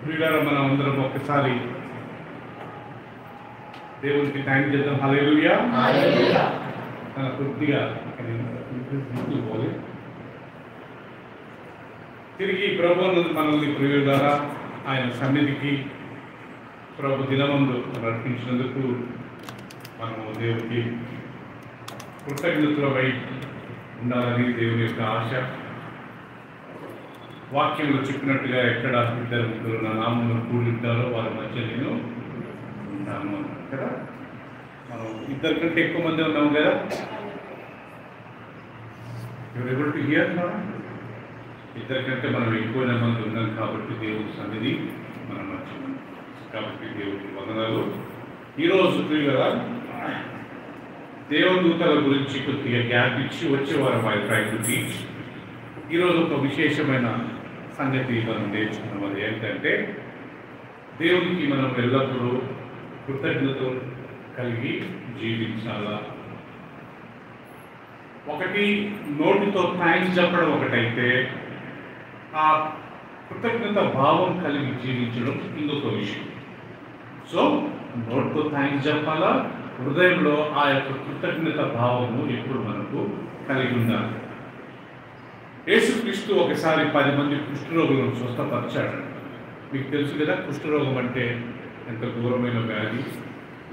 ప్రియులారా, మనం అందరం ఒక్కసారి దేవునికి థ్యాంక్ చేద్దాం. హల్లెలూయా. కొద్దిగా పోలే తిరిగి ప్రభు మనల్ని ప్రియులారా ఆయన సన్నిధికి ప్రభు దినమందు నడిపించినందుకు మనము దేవునికి కృతజ్ఞతలపై ఉండాలని దేవుని యొక్క ఆశ. వాక్యంలో చెప్పినట్టుగా ఎక్కడ ఇద్దరు ముగ్గురు నా నామమును కూడింటారో వారి మధ్య నేను ఉంటాను కదా. మనం ఇద్దరి కంటే ఎక్కువ మంది ఉన్నాము కదా. You are able to hear. ఇద్దరి కంటే మనం ఎక్కువ మంది ఉన్నాం కాబట్టి దేవుని సన్నిధి మనం మర్చిపోయాం. కాబట్టి దేవుడికి వందనాలు. ఈరోజు ప్రియులారా దేవదూతల గురించి కొద్దిగా గ్యాప్ ఇచ్చి వచ్చేవారు ఐ ట్రై టు టీచ్. ఈరోజు ఒక విశేషమైన సంగతి మనం నేర్చుకున్నాం. అది ఏంటంటే దేవునికి మనం ఎల్లప్పుడూ కృతజ్ఞతలు కలిగి జీవించాలా. ఒకటి నోటితో థ్యాంక్స్ చెప్పడం ఒకటైతే, ఆ కృతజ్ఞత భావం కలిగి జీవించడం ఇంకొక విషయం. సో నోటితో థ్యాంక్స్ చెప్పాలా, హృదయంలో ఆ యొక్క కృతజ్ఞత భావము ఎప్పుడు మనకు కలిగి ఉండాలి. యేసుక్రీస్తు ఒకసారి 10 మంది కుష్ఠరోగులను స్వస్థపరిచాడు. మీకు తెలుసు కదా కుష్ఠరోగం అంటే ఎంత ఘోరమైన వ్యాధి.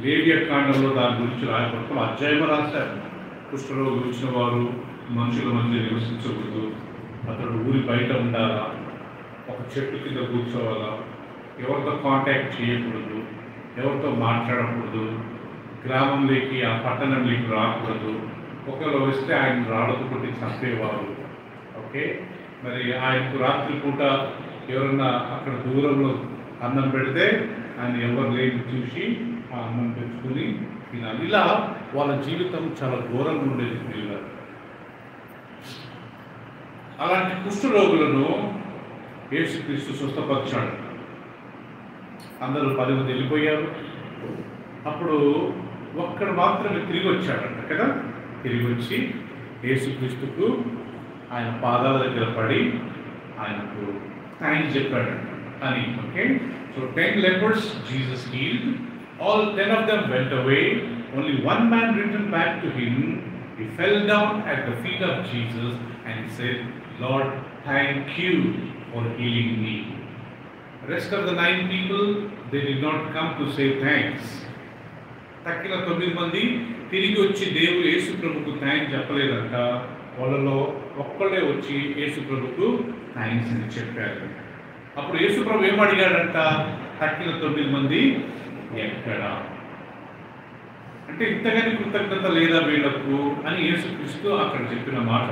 లేవియా కాండంలో దాని గురించి రాయబడతాం అధ్యాయం రాశారు. కుష్ఠరోగం వచ్చిన వారు మనుషుల మధ్య నివసించకూడదు, అతడు ఊరి బయట ఉండాలా, ఒక చెట్టు కింద కూర్చోవాలా, ఎవరితో కాంటాక్ట్ చేయకూడదు, ఎవరితో మాట్లాడకూడదు, గ్రామంలోకి ఆ పట్టణంలోకి రాకూడదు, ఒకవేళ వస్తే ఆయన రాళ్ళతో కొట్టి చంపేవారు. ఓకే, మరి ఆయనకు రాత్రి పూట ఎవరన్నా అక్కడ దూరంలో అన్నం పెడితే ఆయన ఎవరు లేని చూసి ఆ అన్నం తెచ్చుకుని తినాలి. ఇలా వాళ్ళ జీవితం చాలా ఘోరంగా ఉండేది పిల్లలు. అలాంటి కుష్ఠరోగులను యేసుక్రీస్తు స్వస్థపరిచాడు. అందరూ 10 మంది వెళ్ళిపోయారు. అప్పుడు ఒక్కడు మాత్రమే తిరిగి వచ్చాడంట కదా. తిరిగి వచ్చి యేసుక్రీస్తుకు ఆయన పాదాల దగ్గర పడి ఆయనకు థ్యాంక్స్ చెప్పాడు అని. Okay, so 10 lepers Jesus healed. All 10 of them went away. Only one man returned back to him. He fell down at the feet of Jesus and said, Lord, thank you for healing me. The rest of the 9 people, they did not come to say thanks. తక్కిన 9 మంది తిరిగి వచ్చి దేవుడు యేసు ప్రభుకు thanks చెప్పలేదంట. వాళ్ళలో ఒక్కళ్ళే వచ్చి యేసు ప్రభుకు థ్యాంక్స్ అని చెప్పారు. అప్పుడు యేసు ప్రభు ఏమడిగాడంట, తక్కిన 9 మంది ఎక్కడా అంటే ఇంతగాని కృతజ్ఞత లేదా వీళ్ళకు అని యేసుక్రీస్తు అక్కడ చెప్పిన మాట.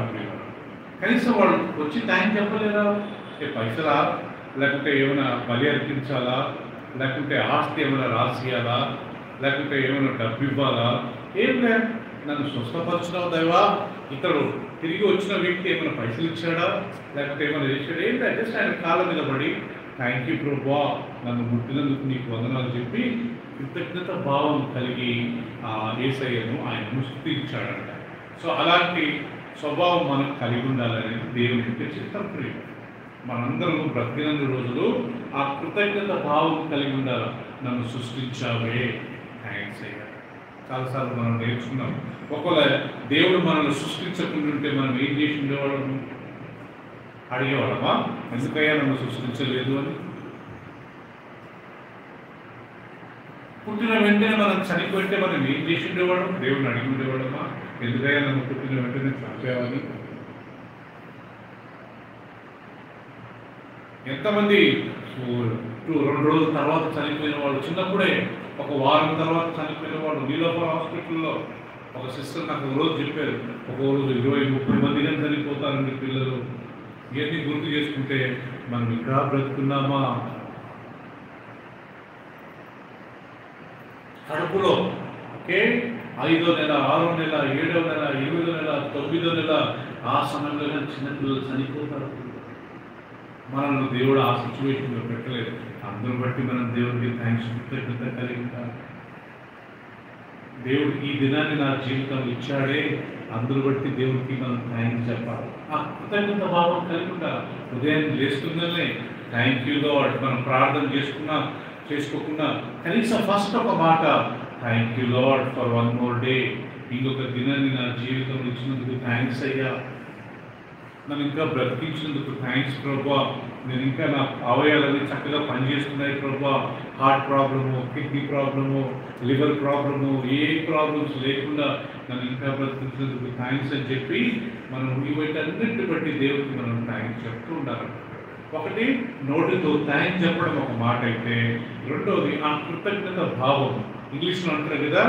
కనీసం వాళ్ళు వచ్చి థ్యాంక్స్ చెప్పలేదా? పైసలా, లేకుంటే ఏమైనా బలి అర్పించాలా, లేకుంటే ఆస్తి ఏమైనా రాసియాలా, లేకుంటే ఏమైనా డబ్బు ఇవ్వాలా? ఏం లేదు, నన్ను స్వస్థపరిచినావు దైవా, ఇతడు తిరిగి వచ్చిన వ్యక్తి ఏమైనా పైసలు ఇచ్చాడా, లేకపోతే ఏమైనా చేశాడు? ఏం లేదు, జస్ట్ ఆయన కాళ్ళ మీద పడి థ్యాంక్ యూ ప్రభువా, నన్ను ముట్టినందుకు నీకు వందనాలు చెప్పి కృతజ్ఞత భావం కలిగి యేసయ్యను ఆయనను స్తుతించాడంట. సో అలాంటి స్వభావం మనం కలిగి ఉండాలని దేవుని యొక్క చిత్తం. ప్రియం, మనందరం బ్రతికినందు రోజులు ఆ కృతజ్ఞత భావం కలిగి ఉండాలి. నన్ను సృష్టించావే, థ్యాంక్స్ అయ్యా. చాలాసార్లు మనం నేర్చుకున్నాం. ఒకవేళ దేవుడు మనల్ని సృష్టించకుంటుంటే మనం ఏం చేసి ఉండేవాళ్ళము? అడిగేవాళ్ళమా, ఎందుకయ్యా నన్ను సృష్టించలేదు అని? పుట్టిన వెంటనే మనం చనిపోతే మనం ఏం చేసి ఉండేవాళ్ళం? దేవుడిని అడిగి ఉండేవాళ్ళమా, ఎందుకయ్యా నన్ను పుట్టిన వెంటనే చంపేవాని? ఎంతమంది 2 రోజుల తర్వాత చనిపోయిన వాళ్ళు, చిన్నప్పుడే 1 వారం తర్వాత చనిపోయిన వాళ్ళు. నీలోపల హాస్పిటల్లో ఒక సిస్టర్ నాకు ఒక రోజు చెప్పారు, ఒక రోజు 20-30 మందిగా చనిపోతారండి పిల్లలు. ఇవన్నీ గుర్తు చేసుకుంటే మనం ఇంకా బ్రతుకున్నామా? కడుపులో ఓకే 5వ నెల, 6వ నెల, 7వ నెల, 8వ నెల, 9వ నెల ఆ సమయంలో చిన్నపిల్లలు చనిపోతారు. మనల్ని దేవుడు ఆ సిచ్యువేషన్లో పెట్టలేదు. అందరూ బట్టి మనం దేవుడికి థ్యాంక్స్ కృతజ్ఞత కలిగి ఉంటాం. దేవుడు ఈ దినాన్ని నా జీవితం ఇచ్చాడే, అందరూ బట్టి దేవుడికి మనం థ్యాంక్స్ చెప్పాలి. ఆ కృతజ్ఞత భావం కలిగి ఉండాలి. ఉదయం లేస్తుందనే థ్యాంక్ యూ లార్డ్. మనం ప్రార్థన చేసుకోకుండా కనీసం ఫస్ట్ ఒక మాట, thank you lord for one more day. ఇంకొక దినాన్ని నా జీవితంలో ఇచ్చినందుకు థ్యాంక్స్ అయ్యా. నన్ను ఇంకా బ్రతికించినందుకు థ్యాంక్స్ ప్రభా. నేను ఇంకా నా అవయవాలన్నీ చక్కగా పనిచేస్తున్నాయి ప్రభా. Heart problem, kidney problem, liver problem, ఏ ప్రాబ్లమ్స్ లేకుండా నన్ను ఇంకా బ్రతికించినందుకు థ్యాంక్స్ అని చెప్పి మనం వీటన్నిటిని బట్టి దేవుడికి మనం థ్యాంక్స్ చెప్తూ ఉండాలి. ఒకటి నోటితో థ్యాంక్స్ చెప్పడం ఒక మాట అయితే, రెండోది ఆ కృతజ్ఞత భావం. ఇంగ్లీష్లో అంటారు కదా,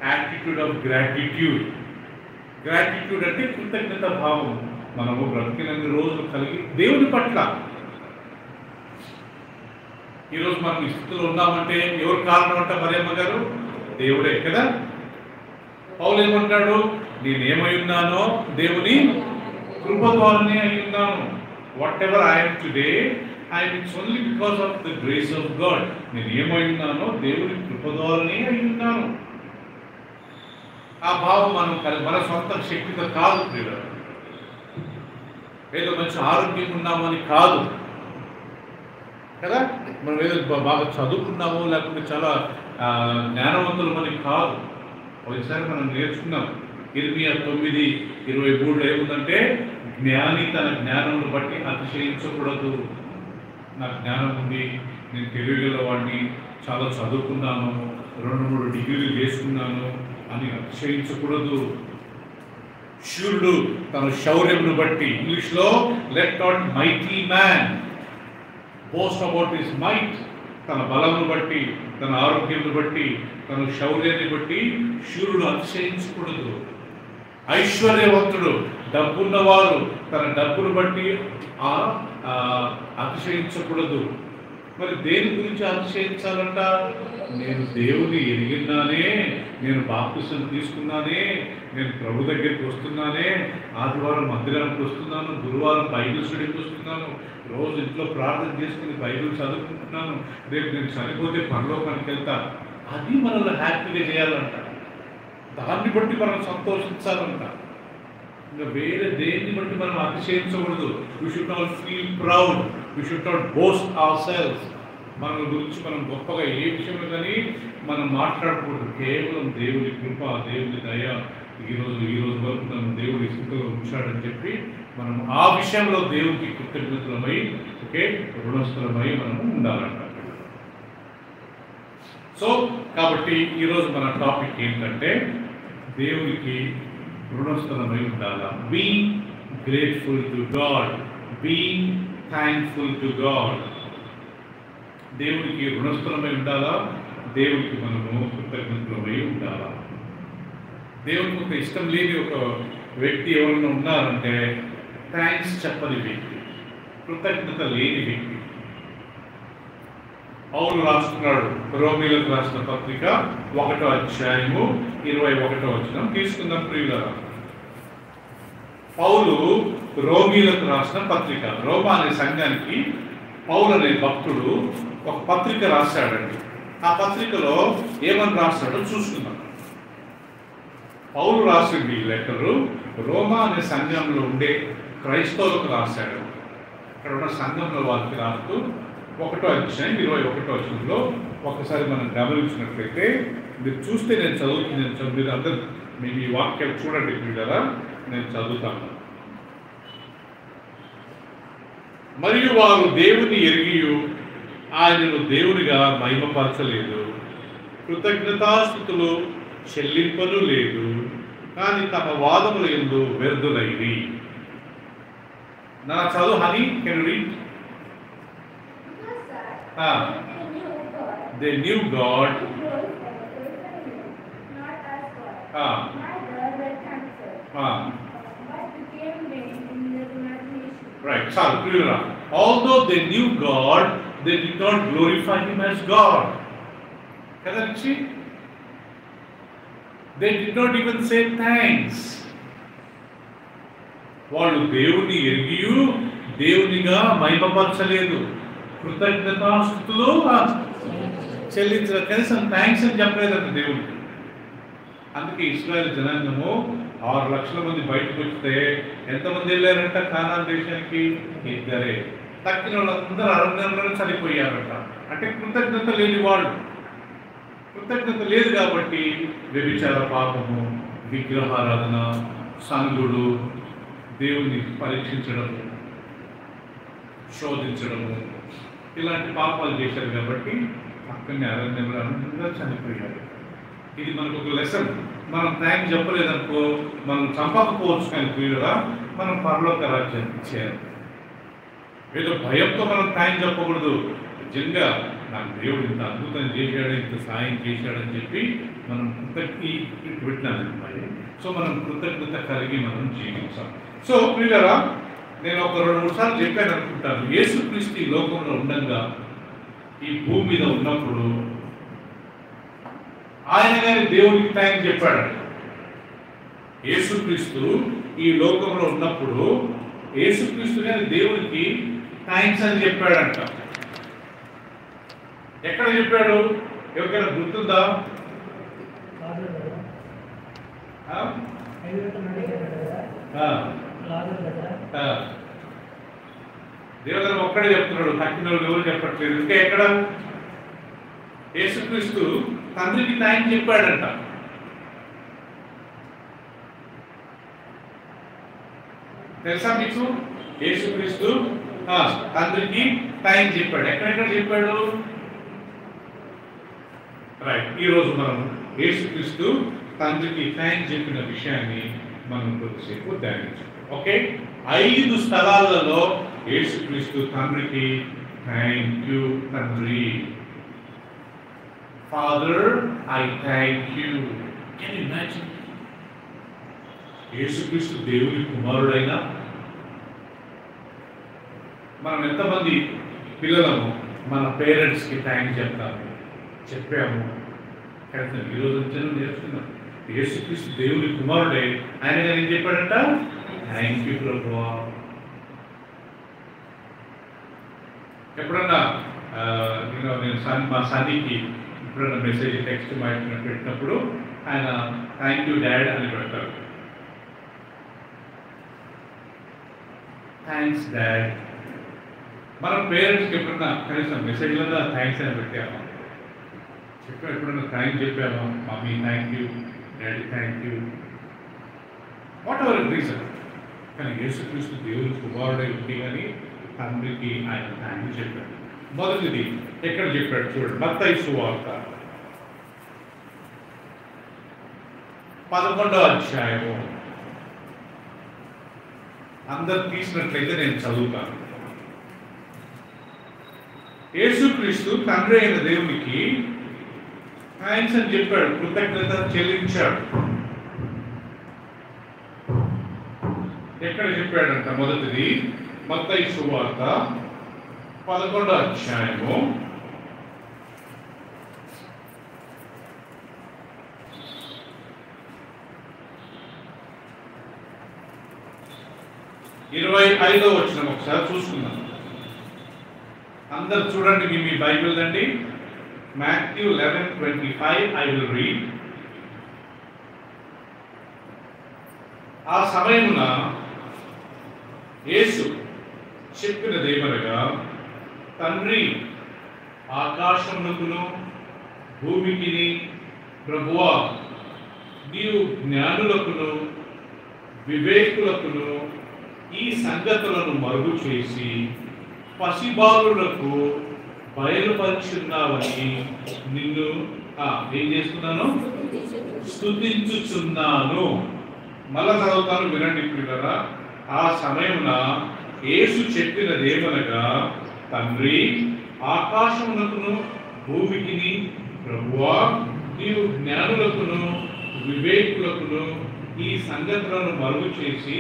యాటిట్యూడ్ ఆఫ్ గ్రాటిట్యూడ్. గ్రాటిట్యూడ్ అంటే కృతజ్ఞత భావం. మనము బ్రతికినన్ని రోజులు కలిగి దేవుని పట్ల, ఈరోజు మనం ఈ స్థితిలో ఉన్నామంటే ఎవరు కారణం అంట? మరియమ్మ గారు, దేవుడే కదా. పౌలు ఏమంటాడు? నేనేమై ఉన్నానో దేవుని కృప ద్వారానే అయి ఉన్నాను. What ever I'm today I'm it's only because of the grace of God. నేను ఏమై ఉన్నానో దేవుని కృప ద్వారానే అయి ఉన్నాను. ఆ భావం మన సొంత శక్తితో కాదు ప్రియులు. ఏదో మంచి ఆరోగ్యం ఉన్నామని కాదు కదా, మనం ఏదో బాగా చదువుకున్నాము లేకపోతే చాలా జ్ఞానవంతులమని కాదు. ఒకసారి మనం నేర్చుకున్నాం, ఇర్మియా 9:23 ఏముందంటే, జ్ఞాని తన జ్ఞానమును బట్టి అతిశయించకూడదు. నా జ్ఞానం ఉంది, నేను తెలియగలవాడిని, చాలా చదువుకున్నాను, 2-3 డిగ్రీలు చేసుకున్నాను అని అతిశయించకూడదు. శూరుడు తన శౌర్యమును బట్టి, ఇంగ్లీష్లో let not mighty man boast about his might. తన బలమును బట్టి, తన ఆరోగ్యమును బట్టి, తన శౌర్యాన్ని బట్టి శూరుడు అతిశయించకూడదు. ఐశ్వర్యవంతుడు, డబ్బున్నవారు తన డబ్బును బట్టి అతిశయించకూడదు. మరి దేని గురించి అతిశయించాలంట? నేను దేవుని ఎరిగినానే, నేను బాప్తిసం తీసుకున్నానే, నేను ప్రభు దగ్గరికి వస్తున్నానే, ఆదివారం మందిరానికి వస్తున్నాను, గురువారం బైబిల్ స్టడీకి వస్తున్నాను, రోజు ఇంట్లో ప్రార్థన చేసుకుని బైబిల్ చదువుకుంటున్నాను, రేపు నేను చనిపోతే పరలోకానికి వెళ్తా. అది మనల్ని హ్యాపీగా చేయాలంట. దాన్ని బట్టి మనం సంతోషించాలంట. ఇంకా వేరే దేన్ని బట్టి మనం అతిశయించకూడదు. We should not feel proud, we should not boast ourselves. మన గురించి మనం గొప్పగా ఏ విషయంలో కానీ మనం మాట్లాడకూడదు. కేవలం దేవుని కృప, దేవుని దయ, ఈరోజు వరకు మనం దేవుడి స్థితిలో ఉంచాడని చెప్పి మనం ఆ విషయంలో దేవునికి కృతజ్ఞతలమై, రుణస్థలమై మనము ఉండాలంట. సో కాబట్టి ఈరోజు మన టాపిక్ ఏంటంటే, దేవునికి రుణస్థలమై ఉండాలా. Being grateful to God, being thankful to God. దేవునికి రుణస్థలమై ఉండాలా, దేవునికి మనము కృతజ్ఞతలమై ఉండాలా. దేవునికి ఒక ఇష్టం లేని ఒక వ్యక్తి ఎవరైనా ఉన్నారంటే, థ్యాంక్స్ చెప్పని వ్యక్తి, కృతజ్ఞత లేని వ్యక్తి. పౌలు రాస్తున్నాడు, రోమీలకు రాసిన పత్రిక 1వ అధ్యాయము 21వ వచనం తీసుకుందాం ప్రియులారా. పౌలు రోమీలకు రాసిన పత్రిక, రోమా అనే సంఘానికి పౌలు అనే భక్తుడు ఒక పత్రిక రాశాడండి. ఆ పత్రికలో ఏమని రాస్తాడో చూసుకుందాం. పౌలు రాసింది ఈ లెటరు రోమా అనే సంఘంలో ఉండే క్రైస్తవులకు రాశాడు. అక్కడ ఉన్న సంఘంలో వాళ్ళకి రాస్తూ 1వ అధ్యాయం 21వ వచనంలో ఒకసారి మనం గమనించినట్లయితే, మీరు చూస్తే నేను చదువుతున్నాను, మీరు అందరూ మీ వాక్యాలు చూడండి కదా, నేను చదువుతాను. మరియు వారు దేవుని ఎరిగియు ఆయనను దేవునిగా మహిమపరచలేదు, కృతజ్ఞతాస్తుతులు చెల్లింపను లేదు, కానీ తమ వాదముల యందు వ్యర్థులైరి. నా చదువు honey, can read? They knew God. Right, sorry, although they knew God, they did not glorify Him as God. Correct? See? They did not even say thanks. వాళ్ళు దేవుని ఎరిగియు దేవునిగా మహిమపరచలేదు, కృతజ్ఞతాస్తుతులు చెల్లించలేదు, కనీసం థ్యాంక్స్ అని చెప్పలేదంట దేవుడికి. అందుకే ఇశ్రాయేల్ జనాంగము 6 లక్షల మంది బయటకు వస్తే ఎంతమంది వెళ్ళారంట కానాన్ దేశానికి? 2. తక్కిన వాళ్ళందరూ అరణ్యంలోనే చనిపోయారట. అంటే కృతజ్ఞత లేని వాళ్ళు. కృతజ్ఞత లేదు కాబట్టి వ్యభిచార పాపము, విగ్రహారాధన, సంగుడు, దేవుని పరీక్షించడము, శోధించడము, ఇలాంటి పాపాలు చేశారు కాబట్టి అక్కడనే అరణ్యంలో అందరూ చనిపోయారు. ఇది మనకు ఒక లెసన్. మనం థ్యాంక్స్ చెప్పలేదనుకో మనం చంపకపోవచ్చు, కానీ ప్రియులుగా మనం పరలోక రాజ్యాన్ని ఇచ్చేయాలి. ఏదో భయంతో మనం థ్యాంక్స్ చెప్పకూడదు. నిజంగా నాకు దేవుడు ఇంత అద్భుతం చేశాడు, ఇంత సాయం చేశాడని చెప్పి మనం పెట్టినాను. సో మనం కృతజ్ఞత కలిగి మనం జీవించాం. సో ప్రియులరా, నేను ఒక 2-3 సార్లు చెప్పాను అనుకుంటాను. యేసుక్రీస్తు ఈ లోకంలో ఉండగా, ఈ భూమి మీద ఉన్నప్పుడు ఆయన గారి దేవుడికి థ్యాంక్స్ చెప్పాడు. యేసుక్రీస్తు ఈ లోకంలో ఉన్నప్పుడు యేసుక్రీస్తు గారి దేవుడికి థ్యాంక్స్ అని చెప్పాడంట. ఎక్కడ చెప్పాడు? ఎవరికైనా గుర్తుందా? దేవుడు ఒక్కడే చెప్తున్నాడు, తక్కిన ఎవరు చెప్పట్లేదు. ఇంకా ఎక్కడ? యేసుక్రీస్తు తండ్రికి థ్యాంక్స్ చెప్పాడంట. తెలుసా మీకు? యేసుక్రీస్తు తండ్రికి థ్యాంక్స్ చెప్పాడు. ఎక్కడెక్కడ చెప్పాడు? రైట్. ఈరోజు మనం యేసుక్రీస్తు తండ్రికి థ్యాంక్స్ చెప్పిన విషయాన్ని మనం కొద్దిసేపు ధ్యానించాం. ఓకే, 5 స్థలాలలో యేసుక్రీస్తు తండ్రికి థ్యాంక్ యూ తండ్రి. Father, I thank you. Can you imagine? యేసుక్రీస్తు దేవుని కుమారుడైనా మనం ఎంతమంది పిల్లలము మన పేరెంట్స్కి థ్యాంక్స్ చెప్పాము. కానీ ఈరోజు నేర్చుకున్నాం. యేసుక్రీస్తు దేవుని కుమారుడే, ఆయన గారు ఏం చెప్పాడంట? థ్యాంక్ యూ ప్రభువా. ఎప్పుడన్నా నేను మా సన్నికి ఎప్పుడన్నా మెసేజ్ టెక్స్ట్ పెట్టినప్పుడు ఆయన థ్యాంక్ యూ డాడ్ అని పెడతారు. Thanks dad. మన పేరెంట్స్కి ఎప్పుడన్నా కనీసం మెసేజ్లలో థ్యాంక్స్ అని పెట్టామా? ఎప్పుడన్నా థ్యాంక్స్ చెప్పామా? Mummy thank you, daddy thank you, whatever reason. కానీ యేసుక్రీస్తు దేవుని కుమారుడై ఉంది కానీ తండ్రికి ఆయన థ్యాంక్స్ చెప్పాడు. మొదటిది ఎక్కడ చెప్పాడు చూడండి, మత్తయి సువార్త 11వ అధ్యాయము. అందరు తీసినట్లయితే నేను చదువుతాను. యేసుక్రీస్తు తండ్రి అయిన దేవునికి థ్యాంక్స్ అని చెప్పాడు, కృతజ్ఞత చెల్లించాడు. ఎక్కడ చెప్పాడంట? మొదటిది మత్తయి సువార్త 11వ అధ్యాయము 25వ వచనం ఒకసారి చూసుకుందాం. అందరు చూడండి, మీ బైబిల్ అండి. Matthew 11:25 I will read. ఆ సమయమున యేసు చెప్పినదేమనగా, తండ్రి, ఆకాశమునకును భూమికిని ప్రభువా, నీవు జ్ఞానులకును వివేకులకును ఈ సంగతులను మరుగు చేసి పసిబాలులకు బయలుపరుచున్నావని నిన్ను ఏం చేస్తున్నాను? స్తుతించుచున్నాను. మళ్ళా చదువుతాను, వినండి ప్రియులారా. ఆ సమయమున యేసు చెప్పినదేమనగా, తండ్రి, ఆకాశమునకును భూమికిని ప్రభువా, నీవు జ్ఞానులకును వివేకులకును ఈ సంగతులను మరుగు చేసి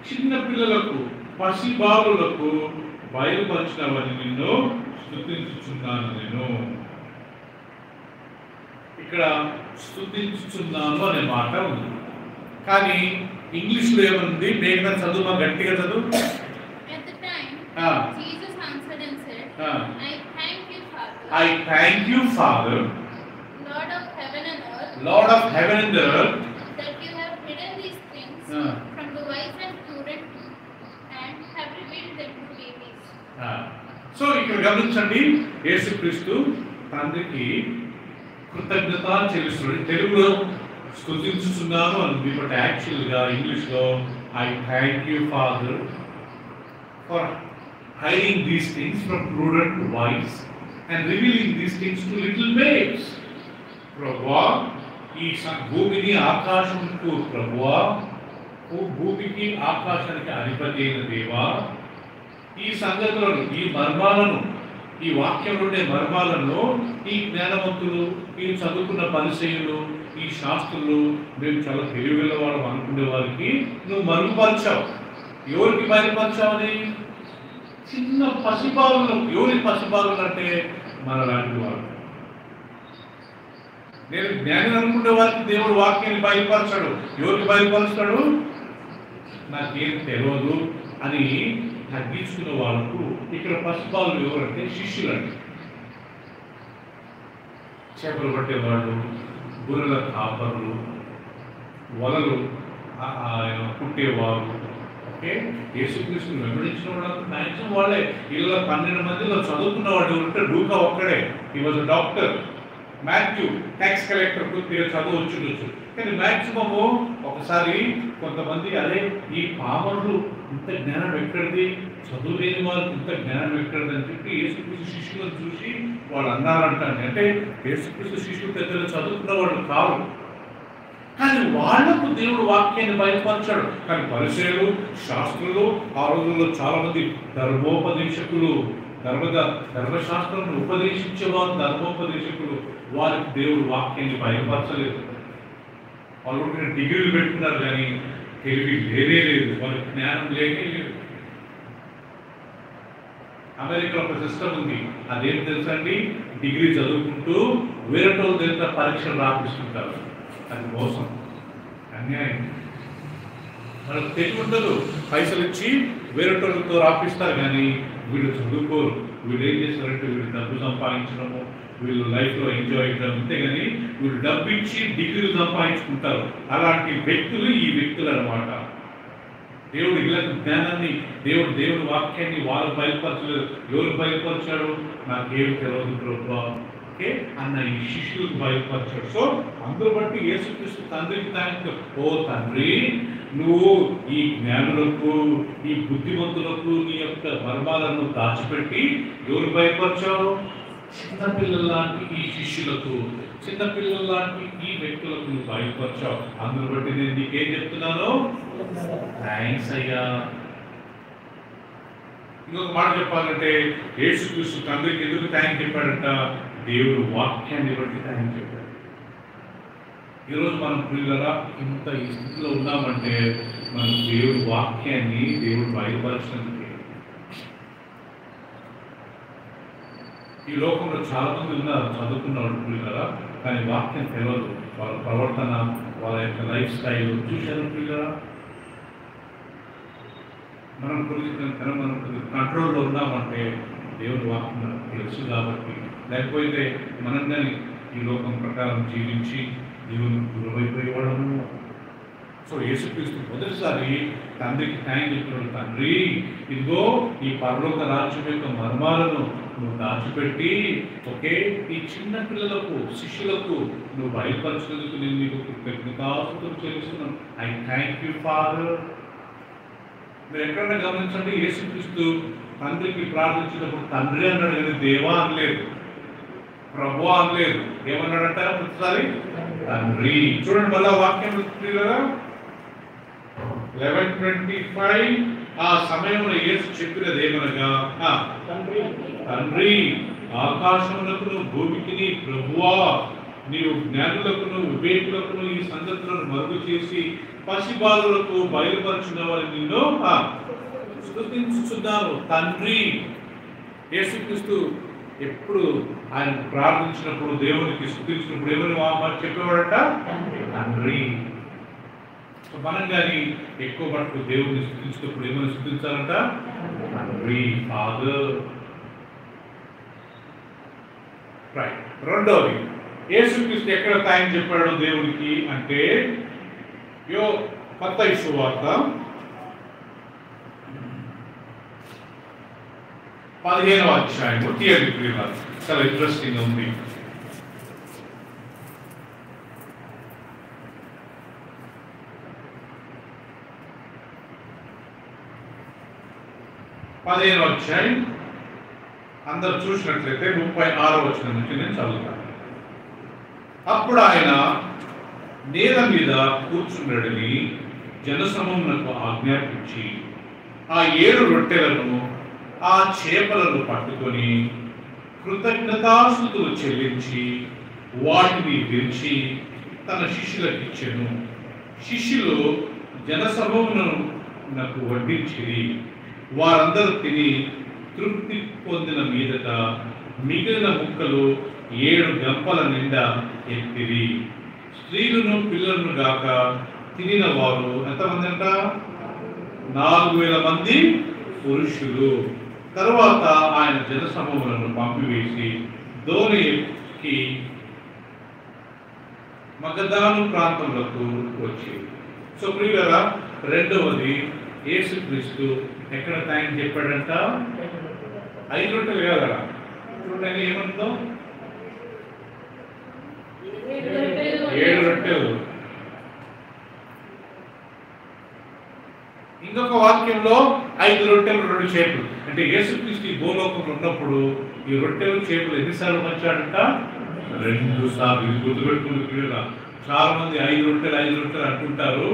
చిన్న పిల్లలకు పసిబాలులకు బయలుపరిచినవని నిన్ను స్తుతించుచున్నాను. నేను ఇక్కడ స్తుతించుచున్నాను అనే మాట ఉంది, కానీ ఇంగ్లీష్లో ఏముంది? మేఘన చదువు, మా గట్టిగా చదువు. I thank you, Father, Lord of heaven and earth, that you have hidden these things from the wise and prudent and have revealed them to babies. So ఇక్కడ గమనించండి, యేసుక్రీస్తు తండ్రికి కృతజ్ఞత చెల్లిస్తున్నాడు. తెలుగులో స్తుతించుతున్నాను అని, బట్ యాక్చువల్గా ఇంగ్లీష్లో I thank you father for hiding these things from prudent wise and revealing these things to little babes. ప్రభువా, ఈ భూమిని ఆకాశంకు, ప్రభువా భూమికి ఆకాశానికి అధిపతి అయిన దేవా, ఈ సంగతులను, ఈ మర్మాలను, ఈ వాక్యంలో ఉండే మర్మాలను ఈ జ్ఞానవంతులు, ఈ చదువుకున్న పరిచయులు, ఈ శాస్త్రులు, మేము చాలా తెలివిగల వాళ్ళం అనుకునే వారికి నువ్వు మరుగుపరిచావు. ఎవరికి బయలుపరిచావని? చిన్న పసిబాలులు. ఎవరి పసిబాలులు అంటే మన లాంటి వాళ్ళు. నేను జ్ఞానం అనుకునే వారికి దేవుడు వాక్యాన్ని బయలుపరచాడు. ఎవరికి బయలుపరుస్తాడు? నాకేం తెలియదు అని తగ్గించుకున్న వాళ్ళకు ఇక్కడ పసిబాలు ఎవరంటే శిష్యులండి. చేపలు పట్టేవాళ్ళు, గొర్రెల కాపర్లు, వలలు కుట్టేవారు. ఓకే, యేసుక్రీస్తుని వెంబడించిన వాళ్ళంతా మ్యాక్సిమం వాళ్ళే. ఇలా 12 మందిలో చదువుకున్న వాడు ఉంటే లూకా ఒక్కడే. ఈ was doctor. Matthew tax collector, కొద్దిగా చదువు వచ్చుండొచ్చు, కానీ మ్యాక్సిమము ఒకసారి కొంతమంది అదే ఈ పామరులు ఇంత జ్ఞానం ఎక్కడిది, చదువు లేని వాళ్ళకి ఇంత జ్ఞానం ఎక్కడిది అని చెప్పి యేసుక్రీస్తు శిష్యులను చూసి వాళ్ళు అన్నారంటాను. అంటే యేసుక్రీస్తు శిష్యులు పెద్దలు చదువుకున్న వాళ్ళు కాదు, కానీ వాళ్లకు దేవుడు వాక్యాన్ని బయలుపరిచాడు. కానీ పరిచయులు, శాస్త్రులు, ఆ రోజుల్లో చాలా మంది ధర్మోపదేశకులు, ధర్మశాస్త్రం ఉపదేశించేవారు, ధర్మోపదేశకులు, వారికి దేవుడు వాక్యాన్ని బయలుపరచలేదు. వాళ్ళు డిగ్రీలు పెట్టుకున్నారు కానీ తెలివి లేనే లేదు, వాళ్ళకి జ్ఞానం లేనే లేదు. అమెరికాలో ఒక సిస్టమ్ ఉంది, అదేం తెలుసండి? డిగ్రీ చదువుకుంటూ వేరే వాళ్ళ దగ్గర పరీక్షలు రాపిస్తుంటారు. అది మోసం, అన్యాయం. మనకు తెలివి ఉండదు, పైసలు ఇచ్చి వేరే వాళ్ళతో రాపిస్తారు కానీ వీళ్ళు చదువుకోరు. వీళ్ళు ఏం చేస్తారంటే వీళ్ళు డబ్బు సంపాదించడము, వీళ్ళు లైఫ్లో ఎంజాయ్ చేయడం, అంతేగాని వీళ్ళు డబ్బు ఇచ్చి డిగ్రీలు సంపాదించుకుంటారు. అలాంటి వ్యక్తులు ఈ వ్యక్తులు అన్నమాట. దేవుడు ఇళ్ళకు జ్ఞానాన్ని, దేవుడు వాక్యాన్ని వాళ్ళు బయలుపరచలేదు. ఎవరు బయలుపరిచాడు? నాకేం తెలియదు ప్రభువా అన్న ఈ శిష్యులకు బయలుపరిచాడు. సో అందరూ బట్టి యేసుక్రీస్తు తండ్రికి థాంక్స్. ఓ తండ్రి, నువ్వు ఈ జ్ఞానులకు, ఈ బుద్ధిమంతులకు నీ యొక్క మర్మాలను దాచిపెట్టి ఎవరు బయలుపరిచావు? చిన్నపిల్లల లాంటి ఈ శిష్యులకు, చిన్నపిల్లల లాంటి ఈ వ్యక్తులకు నువ్వు బయలుపరిచావు. అందరూ బట్టి నేను నీకేం చెప్తున్నాను? థ్యాంక్స్ అయ్యా. ఇంకొక మాట చెప్పాలంటే యేసుక్రీస్తు తండ్రికి ఎందుకు థ్యాంక్స్ చెప్పాడంట? దేవుడు వాక్యాన్ని బట్టి థ్యాంక్స్ చెప్పాడు. ఈరోజు మనం పిల్లరా ఇంత ఈ స్థితిలో ఉన్నామంటే మనం దేవుడు వాక్యాన్ని దేవుడు బయలుపరిచినందుకే. ఈ లోకంలో చాలా మంది ఉన్నారు చదువుకున్న వాళ్ళు పిల్లరా, కానీ వాక్యం తెలియదు. వాళ్ళ ప్రవర్తన, వాళ్ళ యొక్క లైఫ్ స్టైల్ చూశారు పిల్లరా. మనం కంట్రోల్లో ఉన్నామంటే దేవుని వాక్యం మనకు తెలుసు కాబట్టి. లేకపోతే మనం కానీ ఈ లోకం ప్రకారం జీవించి దేవుని దూరమైపోయేవాళ్ళము. సో యేసుక్రీస్తు మొదటిసారి తండ్రికి థ్యాంక్స్ చెప్పినాడు. తండ్రి, ఇదిగో ఈ పరలోక రాజ్యం యొక్క మర్మాలను నువ్వు దాచిపెట్టి ఓకే ఈ చిన్న పిల్లలకు, శిష్యులకు నువ్వు బయలుపరిచినందుకు నేను నీకు కృతజ్ఞతాస్తుతులు చెల్లిస్తున్నాను. I thank you father. మీరు ఎక్కడన్నా గమనించండి, యేసుక్రీస్తు తండ్రికి ప్రార్థించినప్పుడు తండ్రి అన్నాడు కానీ దేవా అనలేదు, ప్రభు అనలేదు. ఏమన్నాడంట ప్రతిసారి? తండ్రి. చూడండి మళ్ళా వాక్యం 11:25 ఆ సమయంలో యేసు చెప్పినది ఏమనగా, తండ్రి, ఆకాశమునకును భూమికిని ప్రభువా, నీవు జ్ఞానులకును వివేకులకును ఈ సంగతులను మరుగు చేసి పసిబాలులకు బయలుపరిచిన వారి నిన్ను స్తుతించుచున్నాను. తండ్రి. యేసుక్రీస్తు ఎప్పుడు ఆయన ప్రార్థించినప్పుడు, దేవునికి స్తుతించినప్పుడు ఏమని చెప్పేవాడట? తండ్రి. మనం కానీ ఎక్కువ మటుకు దేవుడిని స్తుతించినప్పుడు ఏమని స్తుతించాలంట? తండ్రి, ఫాదర్. రైట్. రెండవది, యేసుక్రీస్తు ఎక్కడ థాంక్స్ చెప్పాడు దేవునికి అంటే మత్తయి సువార్త 15వ అధ్యాయం తీయండి ప్రియులారా, చాలా ఇంట్రెస్టింగ్ ఉంది. పదిహేనవ అధ్యాయం అందరు చూసినట్లయితే 36వ వచనం నుంచి నేను చదువుతాను. అప్పుడు ఆయన నేల మీద కూర్చున్నాడని జనసమూహమునకు ఆజ్ఞాపించి ఆ 7 రొట్టెలను ఆ చేపలను పట్టుకొని కృతజ్ఞతాస్తుతులు చెల్లించి వాటిని విరిచి తన శిష్యులకు ఇచ్చెను. శిష్యులు జనసమూహమునకు వడ్డించిరి. వారందరూ తిని తృప్తి పొందిన మీదట మిగిలిన ముక్కలు 7 గంపల నిండా ఎత్తిరి. స్త్రీలను పిల్లలను గాక తినిన వారు ఎంతమంది అంట? 4000 మంది పురుషులు. తరువాత ఆయన జనసమూహములను పంపివేసి దోణికి మగదాను ప్రాంతంలోకి వచ్చి. సో ప్రియులారా, రెండవది యేసుక్రీస్తు ఎక్కడ థ్యాంక్స్ చెప్పాడంట? 5 రొట్టెలు కదా చూడండి, ఏమంటుందో 7 రొట్టెలు. ఇంకొక వాక్యంలో 5 రొట్టెలు 2 చేపలు. అంటే యేసుక్రీస్తు ఈ భూలోకంలో ఉన్నప్పుడు ఈ రొట్టెలు చేపలు ఎన్నిసార్లు పంచాడంట? 2 సార్లు. ఇది గుర్తుపెట్టుకుని క్లియర్గా. చాలా మంది 5 రొట్టెలు అంటుంటారు.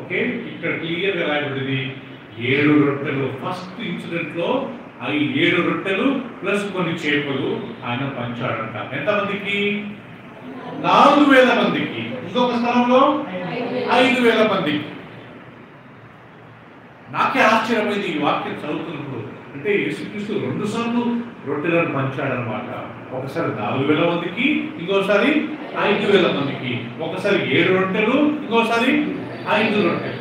ఓకే, ఇక్కడ క్లియర్ గా రాయబడింది 7 రొట్టెలు. ఫస్ట్ ఇన్సిడెంట్ లో 7 రొట్టెలు ప్లస్ కొన్ని చేపలు ఆయన పంచాడంట. ఎంతమందికి? 4000 మందికి. ఇంకొక స్థలంలో 5000 మందికి. నాకే ఆశ్చర్యమైంది ఈ వాక్యం చదువుతున్నప్పుడు. అంటే యేసుక్రీస్తు 2 సార్లు రొట్టెలను పంచాడనమాట. ఒకసారి 4000 మందికి, ఇంకోసారి 5000 మందికి. ఒకసారి 7 రొట్టెలు, ఇంకోసారి 5 రొట్టెలు,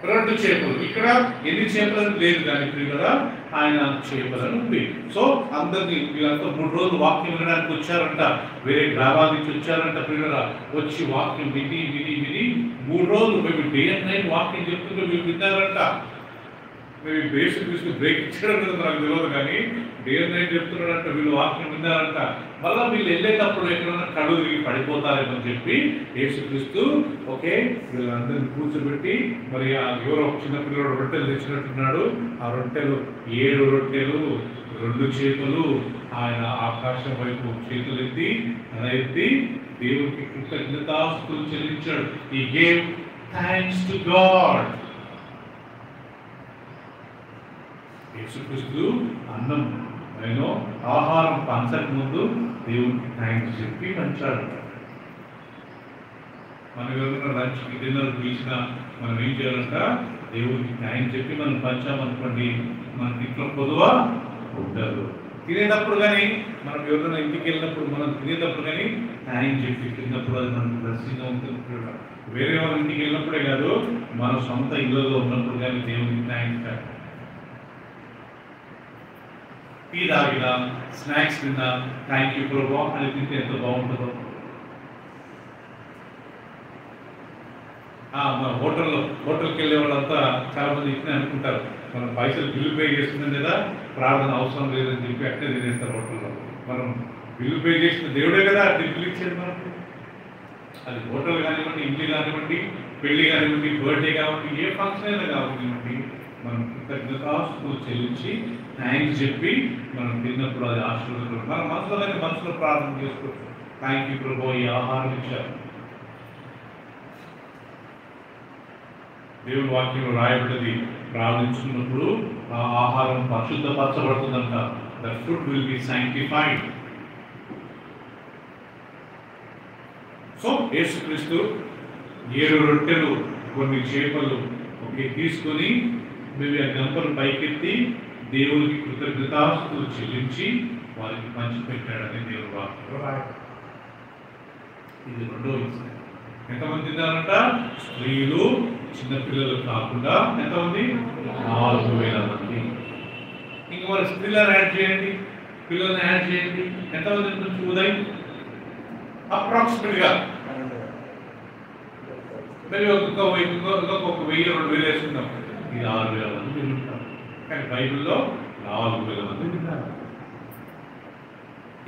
2 చేపలు. ఇక్కడ ఎన్ని చేపలను లేదు కానీ కదా ఆయన చేపలను ఉంది. సో అందరినీ వీళ్ళంతా 3 రోజులు వాక్యం వినడానికి వచ్చారంట. వేరే గ్రామాల నుంచి వచ్చారంట. పిల్లల వచ్చి వాక్యం విని 3 రోజులు మేము డే అండ్ నైట్ వాక్యం చెప్తుంటే వీళ్ళు విన్నారంట. మేము బేసిక్ తీసుకుని బ్రేక్ ఇచ్చడం కదా నాకు తెలియదు, కానీ డే అండ్ నైట్ చెప్తున్నారంట. వీళ్ళు వాక్యం విన్నారంట. మళ్ళీ వీళ్ళు వెళ్ళేటప్పుడు ఎక్కడైనా కళ్ళు తిరిగి పడిపోతారేమని చెప్పి యేసుక్రీస్తు ఓకే వీళ్ళందరినీ కూర్చోబెట్టి మరి ఆ ఎవరో చిన్నపిల్లడు రొట్టెలు తెచ్చినట్టున్నాడు. ఆ రొట్టెలు 7 రొట్టెలు 2 చేతులు ఆయన ఆకాశం వైపు చేతులు ఎత్తి దేవునికి కృతజ్ఞతాస్తుతులు చెల్లించాడు. He gave thanks to God. యేసుక్రీస్తు అన్నం ఆహారం పంచక ముందు దేవునికి థ్యాంక్స్ చెప్పి పంచాడు. మనం ఎవరైనా లంచ్కి డిన్నర్ పిలిచినా మనం ఏం చేయాలంట? దేవునికి థ్యాంక్స్ చెప్పి మనం పంచామనుకోండి, మన ఇంట్లో పొదువా ఉండదు. తినేటప్పుడు కానీ మనం ఎవరైనా ఇంటికి వెళ్ళినప్పుడు మనం తినేటప్పుడు కానీ థ్యాంక్స్ చెప్పి తిన్నప్పుడు అది మనకు బ్లెస్సింగ్గా ఉంటుంది. వేరే వాళ్ళ ఇంటికి వెళ్ళినప్పుడే కాదు, మన సొంత ఇళ్ళలో ఉన్నప్పుడు కానీ దేవునికి థ్యాంక్స్ కాదు. టీ తాగినా, స్నాక్స్ తిన్నా థ్యాంక్ యూ ప్రభా అని తింటే ఎంత బాగుంటుందో. మన హోటల్కి వెళ్ళే వాళ్ళంతా చాలా మంది ఇట్లా అనుకుంటారు, మనం పైసలు బిల్లు పే చేస్తున్నాం కదా, ప్రార్థన అవసరం లేదని చెప్పి అట్లే తినేస్తారు హోటల్లో. మనం బిల్లు పే చేసిన దేవుడే కదా బిల్లు ఇచ్చేది మనకు. అది హోటల్ కానివ్వండి, ఇల్లు కానివ్వండి, పెళ్లి కానివ్వండి, బర్త్డే కానివ్వండి, ఏ ఫంక్షన్ అయినా కానివ్వండి, మనం కృతజ్ఞతాస్తుతులు చెల్లించి థ్యాంక్స్ చెప్పి మనం తిన్నప్పుడు అది ఆశీర్వదించడం. మన మనసులో ప్రార్థన చేసుకోవచ్చు. థ్యాంక్ యూ ప్రభు, ఈ ఆహారం ఇచ్చారు. దేవుని వాక్యంలో రాయబడ్డది, ప్రార్థించుకున్నప్పుడు ఆ ఆహారం పరిశుద్ధపరచబడుతుందంట. The food will be sanctified. So యేసుక్రీస్తు 7 రొట్టెలు కొన్ని చేపలు తీసుకొని మేము ఆ గంపలు పైకెత్తి దేవునికి కృతజ్ఞతాస్తుతులు చెల్లించి వారికి పంచిపెట్టాడని దేవుడు వాక్యంలో రాయబడింది. ఇది 2వ ఇన్సిడెంట్. ఎంతమంది తిన్నారంట? స్త్రీలు చిన్నపిల్లలు కాకుండా ఎంతమంది? 4000 మంది. ఇంకా మరి స్త్రీలను యాడ్ చేయండి, పిల్లల్ని యాడ్ చేయండి, ఎంతమంది ఉంటుంది? ఉదయం అప్రాక్సిమేట్గా మేము ఒక్కొక్క 1000 2000 వేసుకుందాం. ఇది 6000 మంది ఉంటారు. కానీ బైబిల్లో 4,000 మంది తిన్నారు.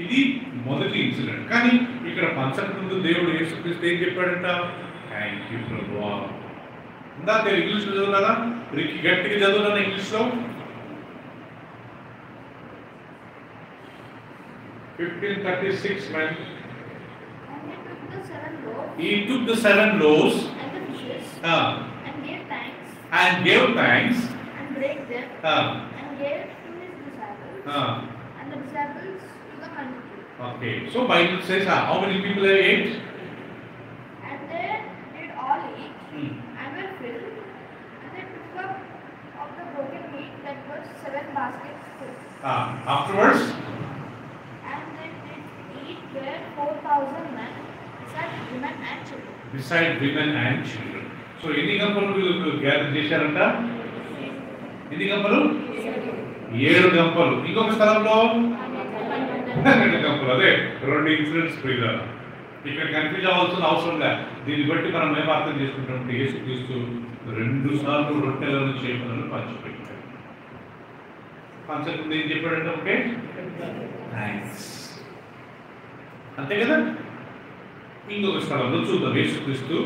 ఇది మొదటి ఇన్సిడెంట్. కానీ ఇక్కడ పంచక ముందు దేవుడు యేసుక్రీస్తు ఏం చెప్పాడంట? థ్యాంక్ యూ ప్రభువా. ఇందాక ఇంగ్లీష్లో చదువున్నారా? గట్టిగా చదువున్నాను ఇంగ్లీష్లో. 15:36 man. He took the 7 loaves and the fishes and gave thanks and break them and gave to his disciples and the disciples to the multitude. Okay, so Bible says how many people ate? And they did all eat and were filled, and they took up of the broken meat that was 7 baskets full. Afterwards, and they did eat were 4,000 men, besides women and children. So ఎన్ని గంపలు వీళ్ళు gather చేశారంట? ఎన్ని గంపలు? 7 గంపలు. ఇంకొక స్థలంలో 12 గంపలు. అదే 2 ఇన్సిడెంట్స్ పోయినారు. ఇక్కడ కన్ఫ్యూజ్ అవ్వాల్సిన అవసరం లేదు. దీన్ని బట్టి మనం ఏం అర్థం చేసుకుంటామంటే యేసుక్రీస్తు 2 సార్లు రొట్టెలను చేపలను పంచిపెట్టాడు. పంచకుండా ఏం చెప్పాడంటే ఓకే థ్యాంక్స్, అంతే కదా. ఇంకొక స్థలంలో చూద్దాం. యేసుక్రీస్తు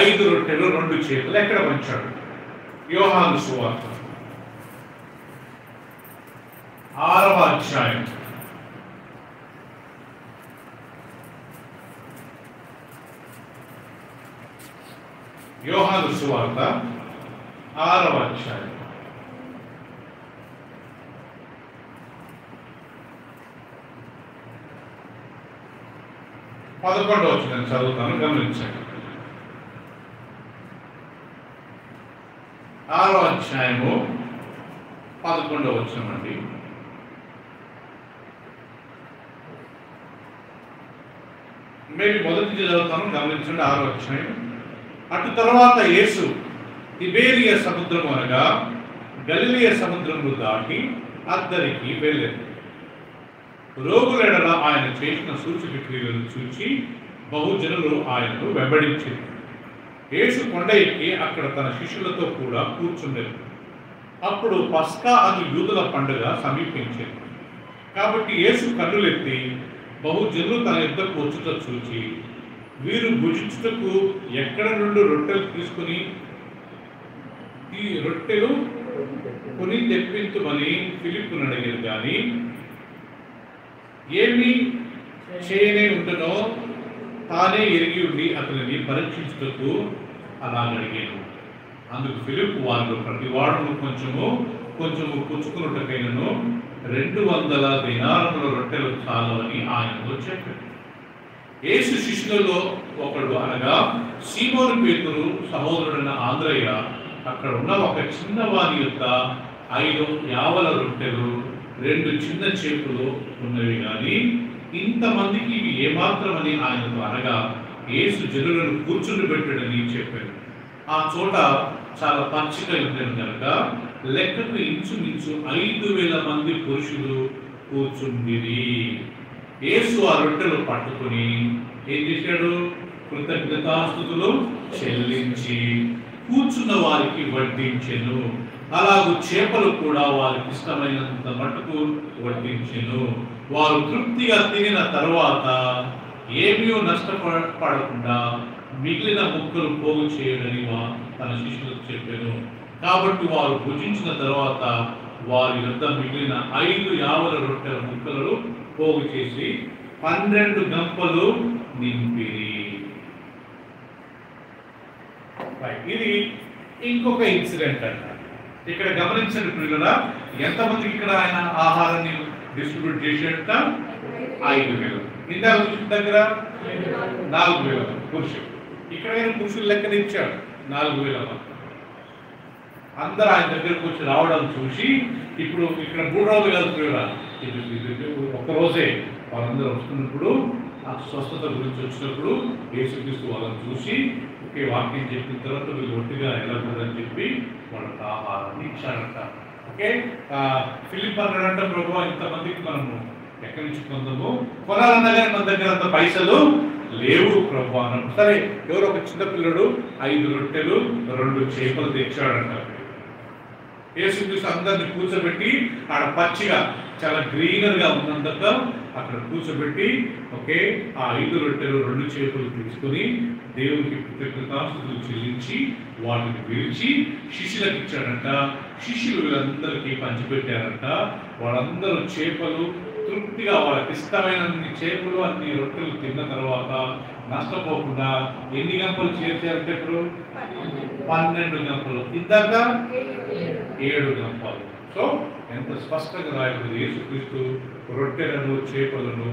5 రొట్టెలు 2 చేపలు ఎక్కడ పంచాడు? యోహాను సువార్త 6వ అధ్యాయం. యోహాను సువార్త 6వ అధ్యాయం. పదకొండవ వచనం చదువుతాను, గమనించండి. 6వ అధ్యాయము 11వ వచనం అండి. మేబీ మొదటి చదువుతాను, గమనించండి. 6వ అధ్యాయం. అటు తర్వాత యేసు తిబేరియ సముద్రం అనగా గలిలయ సముద్రము దాటి అద్దరికి వెళ్ళాడు. రోగులెడల ఆయన చేసిన సూచక క్రియలను చూచి బహుజనులు ఆయనను వెంబడించారు. యేసు కొండ ఎక్కి అక్కడ తన శిష్యులతో కూడా కూర్చుండేది. అప్పుడు పస్కా అను యూదుల పండుగ సమీపించింది. కాబట్టి యేసు కన్నులెత్తి బహుజనులు తన యుద్ధకు వచ్చుట చూచి వీరు భుజించుటకు ఎక్కడ నుండి రొట్టెలు తీసుకుని ఈ రొట్టెలు కొని తెప్పించుమని ఫిలిప్పును అడిగారు. కానీ ఏమి చేయనే ఉంటనో తానే ఎరిగి ఉండి అతనిని పరీక్షించుటకు అలాగడిగాను. అందుకు ఫిలిప్పు వాళ్ళు ప్రతి వాడును కొంచెము పుచ్చుకున్నటకైనను 200 దినారముల రొట్టెలు చాలవని ఆయనతో చెప్పాడు. యేసు శిష్యులలో ఒకడు అనగా సీమోను పేతురు సహోదరుడైన ఆంద్రయ్య అక్కడ ఉన్న ఒక చిన్నవాని యొక్క 5 యావల రొట్టెలు 2 చిన్న చేపలు ఉన్నవి. కానీ ఇంతమందికి ఇవి ఏమాత్రమని ఆయనతో అనగా యేసు జనులను కూర్చుని పెట్టాడని చెప్పాడు. ఆ చోట చాలా పచ్చిక ఉండేది కనుక లెక్కకు ఇంచుమించు 5,000 మంది పురుషులు కూర్చుండిరి. యేసు ఆ రొట్టెలు పట్టుకుని ఏం చేశాడు? కృతజ్ఞతాస్తుతులు చెల్లించి కూర్చున్న వారికి వడ్డించెను. అలాగూ చేపలు కూడా వారికి ఇష్టమైనంత మటుకు వడ్డించెను. వారు తృప్తిగా తినిన తరువాత ఏమీ నష్టపడకుండా మిగిలిన ముక్కలు పోగు చేయడని తన శిష్యులకు చెప్పాను. కాబట్టి వారు భుజించిన తర్వాత వారి వద్ద మిగిలిన 5 యావల రొట్టెల ముక్కలను పోగు చేసి 12 గంపలు నింపిరి. ఇది ఇంకొక ఇన్సిడెంట్ అంట. ఇక్కడ గమనించండి ప్రియులారా, ఎంతమందికి ఇక్కడ ఆయన ఆహారాన్ని డిస్ట్రిబ్యూట్ చేసేట? 5,000. ఇందాక దగ్గర 4,000 పురుషులు. ఇక్కడ పురుషులు లెక్కన ఇచ్చాడు 4,000 మంది. అందరూ ఆయన దగ్గరకు వచ్చి రావడం చూసి ఇప్పుడు ఇక్కడ 3 రోజులు కాదు ప్రియులారా, ఒక్కరోజే వాళ్ళందరూ వస్తున్నప్పుడు ఆ స్వస్థత గురించి వచ్చినప్పుడు యేసుక్రీస్తు వాళ్ళని చూసి ఒకే వాక్యం చెప్పిన తర్వాత వీళ్ళు ఒట్టిగా వెళ్ళకూడదని చెప్పి వాళ్ళకి ఆహారాన్ని ఇచ్చారంట. ఓకే, ఫిలిప్ అన్నాడంట, ప్రభువా ఇంతమందికి మనము ఎక్కడి నుంచి పొందము, కొనాలన్నా కానీ మన దగ్గర అంత పైసలు లేవు ప్రభువా అన్నాడు. సరే, ఎవరో ఒక చిన్న పిల్లడు 5 రొట్టెలు 2 చేపలు తెచ్చాడంట. యేసుక్రీస్తు అందరిని కూర్చోబెట్టి ఆడ పచ్చిగా చాలా గ్రీనర్గా ఉన్నందుక అక్కడ కూర్చోబెట్టి ఓకే ఆ 5 రొట్టెలు 2 చేపలు తీసుకొని దేవునికి కృతజ్ఞతాస్తుతులు చెల్లించి వాటిని విరిచి శిష్యులకు ఇచ్చాడంట. శిష్యులు వీళ్ళందరికీ పంచిపెట్టారంట. వాళ్ళందరూ చేపలు తృప్తిగా వాళ్ళకి ఇష్టమైన చేపలు అన్ని రొట్టెలు తిన్న తర్వాత నష్టపోకుండా ఎన్ని గంపలు చేర్చారంటే ఇప్పుడు 12 గంపలు, ఇందాక 7 గంపలు. సో ఎంత స్పష్టంగా రాయబడింది. యేసుక్రీస్తు రొట్టెలను చేపలను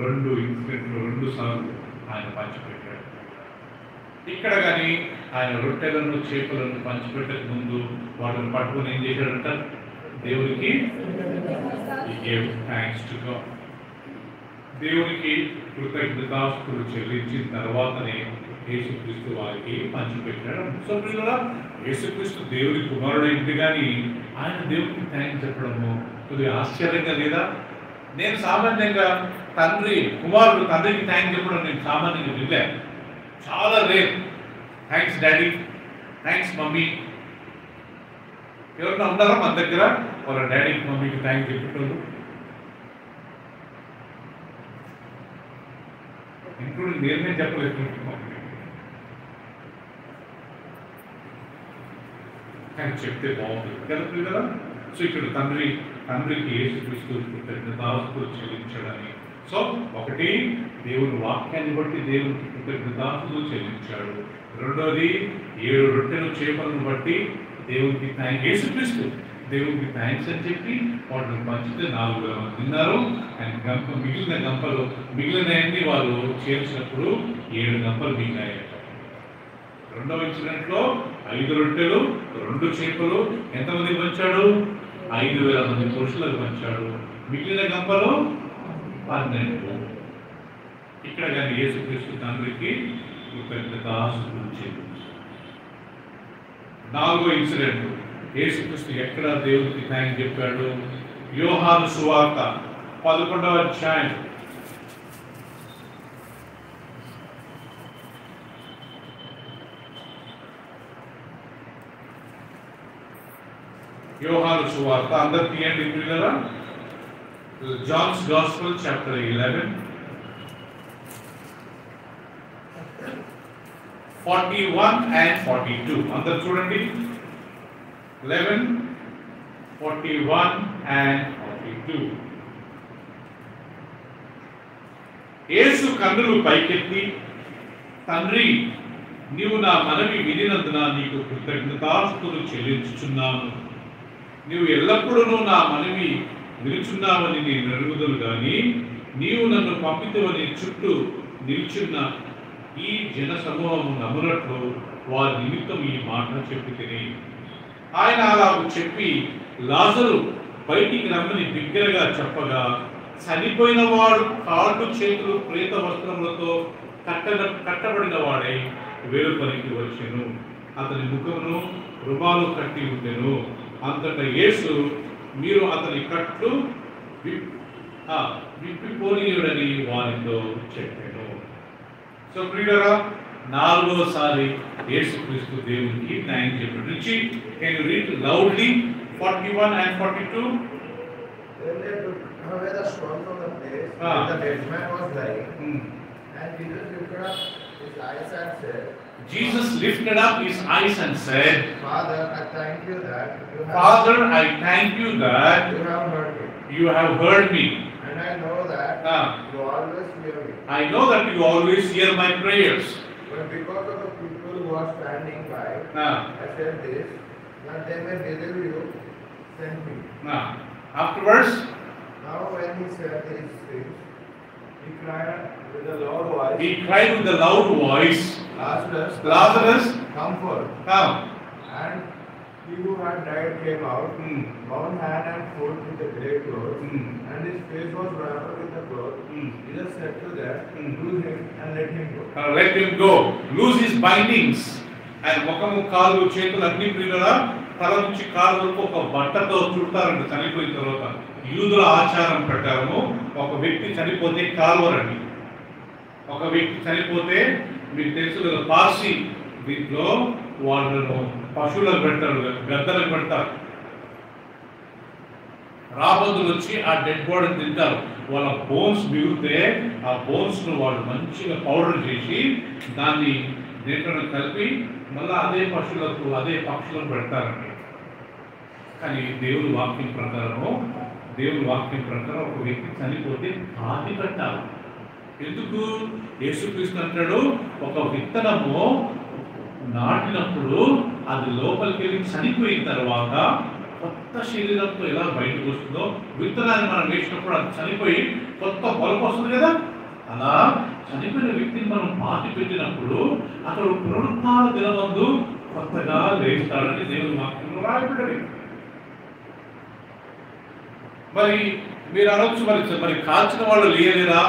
2 ఇన్సిడెంట్లు 2 సార్లు ఆయన పంచిపెట్టాడు. ఇక్కడ కానీ ఆయన రొట్టెలను చేపలను పంచిపెట్టక ముందు వాటిని పట్టుకుని ఏం చేశాడంట? దేవునికి థ్యాంక్స్ టు గాడ్, దేవునికి కృతజ్ఞతాస్తుతులు చెల్లించిన తర్వాతనే యేసుక్రీస్తు వారికి పంచిపెట్టాడు. సో పిల్లల యేసుక్రీస్తు దేవుని కుమారుడైంది కానీ ఆయన దేవునికి థ్యాంక్స్ చెప్పడము కొద్దిగా ఆశ్చర్యంగా లేదా? నేను సామాన్యంగా కుమారుడు తండ్రికి థ్యాంక్స్ చెప్పడం నేను సామాన్యంగా వినలేను. చాలా rare. Thanks daddy, thanks mummy. ఎవరన్నా ఉన్నారా మన దగ్గర వాళ్ళ డాడీకి మమ్మీకి థ్యాంక్స్ చెప్పేటోళ్ళు? ఇంక్లూడింగ్ నేనే చెప్పలేదు కానీ చెప్తే బాగుంటుంది కదా పిల్లల. సో ఇక్కడ తండ్రికి యేసుక్రీస్తు కృతజ్ఞతాస్తుతులు చెల్లించాడని. సో ఒకటి దేవుని వాక్యాన్ని బట్టి దేవునికి కృతజ్ఞతాస్తుతులు చెల్లించాడు. రెండోది 7 రొట్టెలు చేపలను బట్టి దేవునికి యేసుక్రీస్తు దేవునికి థ్యాంక్స్ అని చెప్పి వాటిని పంచితే 4,000 మంది తిన్నారు. అండ్ మిగిలినవన్నీ వాళ్ళు చేర్చినప్పుడు 7 గంపలు మిగిలాయి. రెండవ ఇన్సిడెంట్లో 5 రొట్టెలు 2 చేపలు ఎంతమంది పంచాడు? 5,000 మంది పురుషులకు పంచాడు. మిగిలిన గంపలు 12. ఇక్కడ కానీ యేసుక్రీస్తు తండ్రికి కృతజ్ఞతాస్తుతులు చెల్లించాడు. 4వ ఇన్సిడెంట్ యేసుక్రీస్తు ఎక్కడ దేవునికి థ్యాంక్స్ చెప్పాడు? యోహాను సువార్త 11వ అధ్యాయం యోహాను సువార్త అందరు తీయండి పిల్లరా. జాన్స్ గాస్పెల్ చాప్టర్ 11 41 and 42 అందరు చూడండి. 11, 41 and 42. యేసు కన్నులు పైకెత్తి, తండ్రి నీవు నా మనవి వినినందున నీకు కృతజ్ఞతాస్తుతులు చెల్లించుచున్నాను. నీవు ఎల్లప్పుడూ నా మనవి వినుచున్నావని నేను ఎరుగుదును గాని నీవు నన్ను పంపితవని చుట్టూ నిల్చున్న ఈ జన సమూహము నమ్మునట్లు వారి నిమిత్తం ఈ మాట చెప్పి తిని. ఆయన అలాగూ చెప్పి లాజరు బయటికి రమ్మని బిగ్గరగా చెప్పగా చనిపోయిన వాడు కాళ్ళు చేతులు ప్రేత వస్త్రములతో కట్టబడిన వాడై వెలుపలికి వచ్చెను. అతని ముఖమును రుమాలు కట్టి ఉండెను. అంతటా యేసు మీరు అతని కట్లు విప్పిపోనీయుడని వారితో చెప్పాను. సో ప్రియులారా 4వసారి యేసుక్రీస్తు దేవునికి థ్యాంక్స్ చెప్పాడు. Richie can you read loudly 41 and 42? Then they took away the stone from the place where the dead man was lying, and Jesus lifted up his eyes and said, Father, I thank you that you have heard me. And I know that you always hear me. I know that you always hear my prayers. But because of the people who are standing by, I said this, that they may believe you sent me. Afterwards, now when he said these things, he cried with a loud voice, Lazarus, come forth. And he who had died came out, bound hand and foot with a grey cloth, and his face was wrapped with a cloth. Jesus said to them, loose him and let him go. Let him go. Loose his bindings. And ముఖము కాళ్ళు చేతులు అన్ని ప్రియులరా తల నుంచి కాళ్ళ వరకు ఒక బట్టతో చుడతారంట చనిపోయిన తర్వాత. యూదుల ఆచారం ప్రకారము ఒక వ్యక్తి చనిపోతే కాల్వరండి. ఒక వ్యక్తి చనిపోతే మీకు తెలుసు కదా, పార్సీ దీంట్లో వాళ్ళను పశువులకు పెడతారు, గద్దలకు పెడతారు. రాబందులు వచ్చి ఆ డెడ్ బాడీని తింటారు. వాళ్ళ బోన్స్ మిగిలితే ఆ బోన్స్ను వాళ్ళు మంచిగా పౌడర్ చేసి దాన్ని దేంట్లో కలిపి మళ్ళీ అదే పశువులకు అదే పక్షులకు పెడతారండి. కానీ దేవుని వాక్యం ప్రకారం ఒక వ్యక్తి చనిపోతే పాతి పెట్టాలి. ఎందుకు? యేసుక్రీస్తు అంటాడు, ఒక విత్తనము నాటినప్పుడు అది లోపలికి వెళ్ళి చనిపోయిన తర్వాత కొత్త శరీరంతో ఎలా బయటకు వస్తుందో, విత్తనాన్ని మనం వేసినప్పుడు అది చనిపోయి కొత్త మొలక వస్తుంది కదా, అలా చనిపోయిన వ్యక్తిని మనం పాతి పెట్టినప్పుడు అతడు పునరుత్థాన దినమందు కొత్తగా లేస్తాడని దేవుని వాక్యంలో రాయబడ్డది. మరి మీరు అనొచ్చు, మరి కాల్చిన వాళ్ళు లేయలేరా?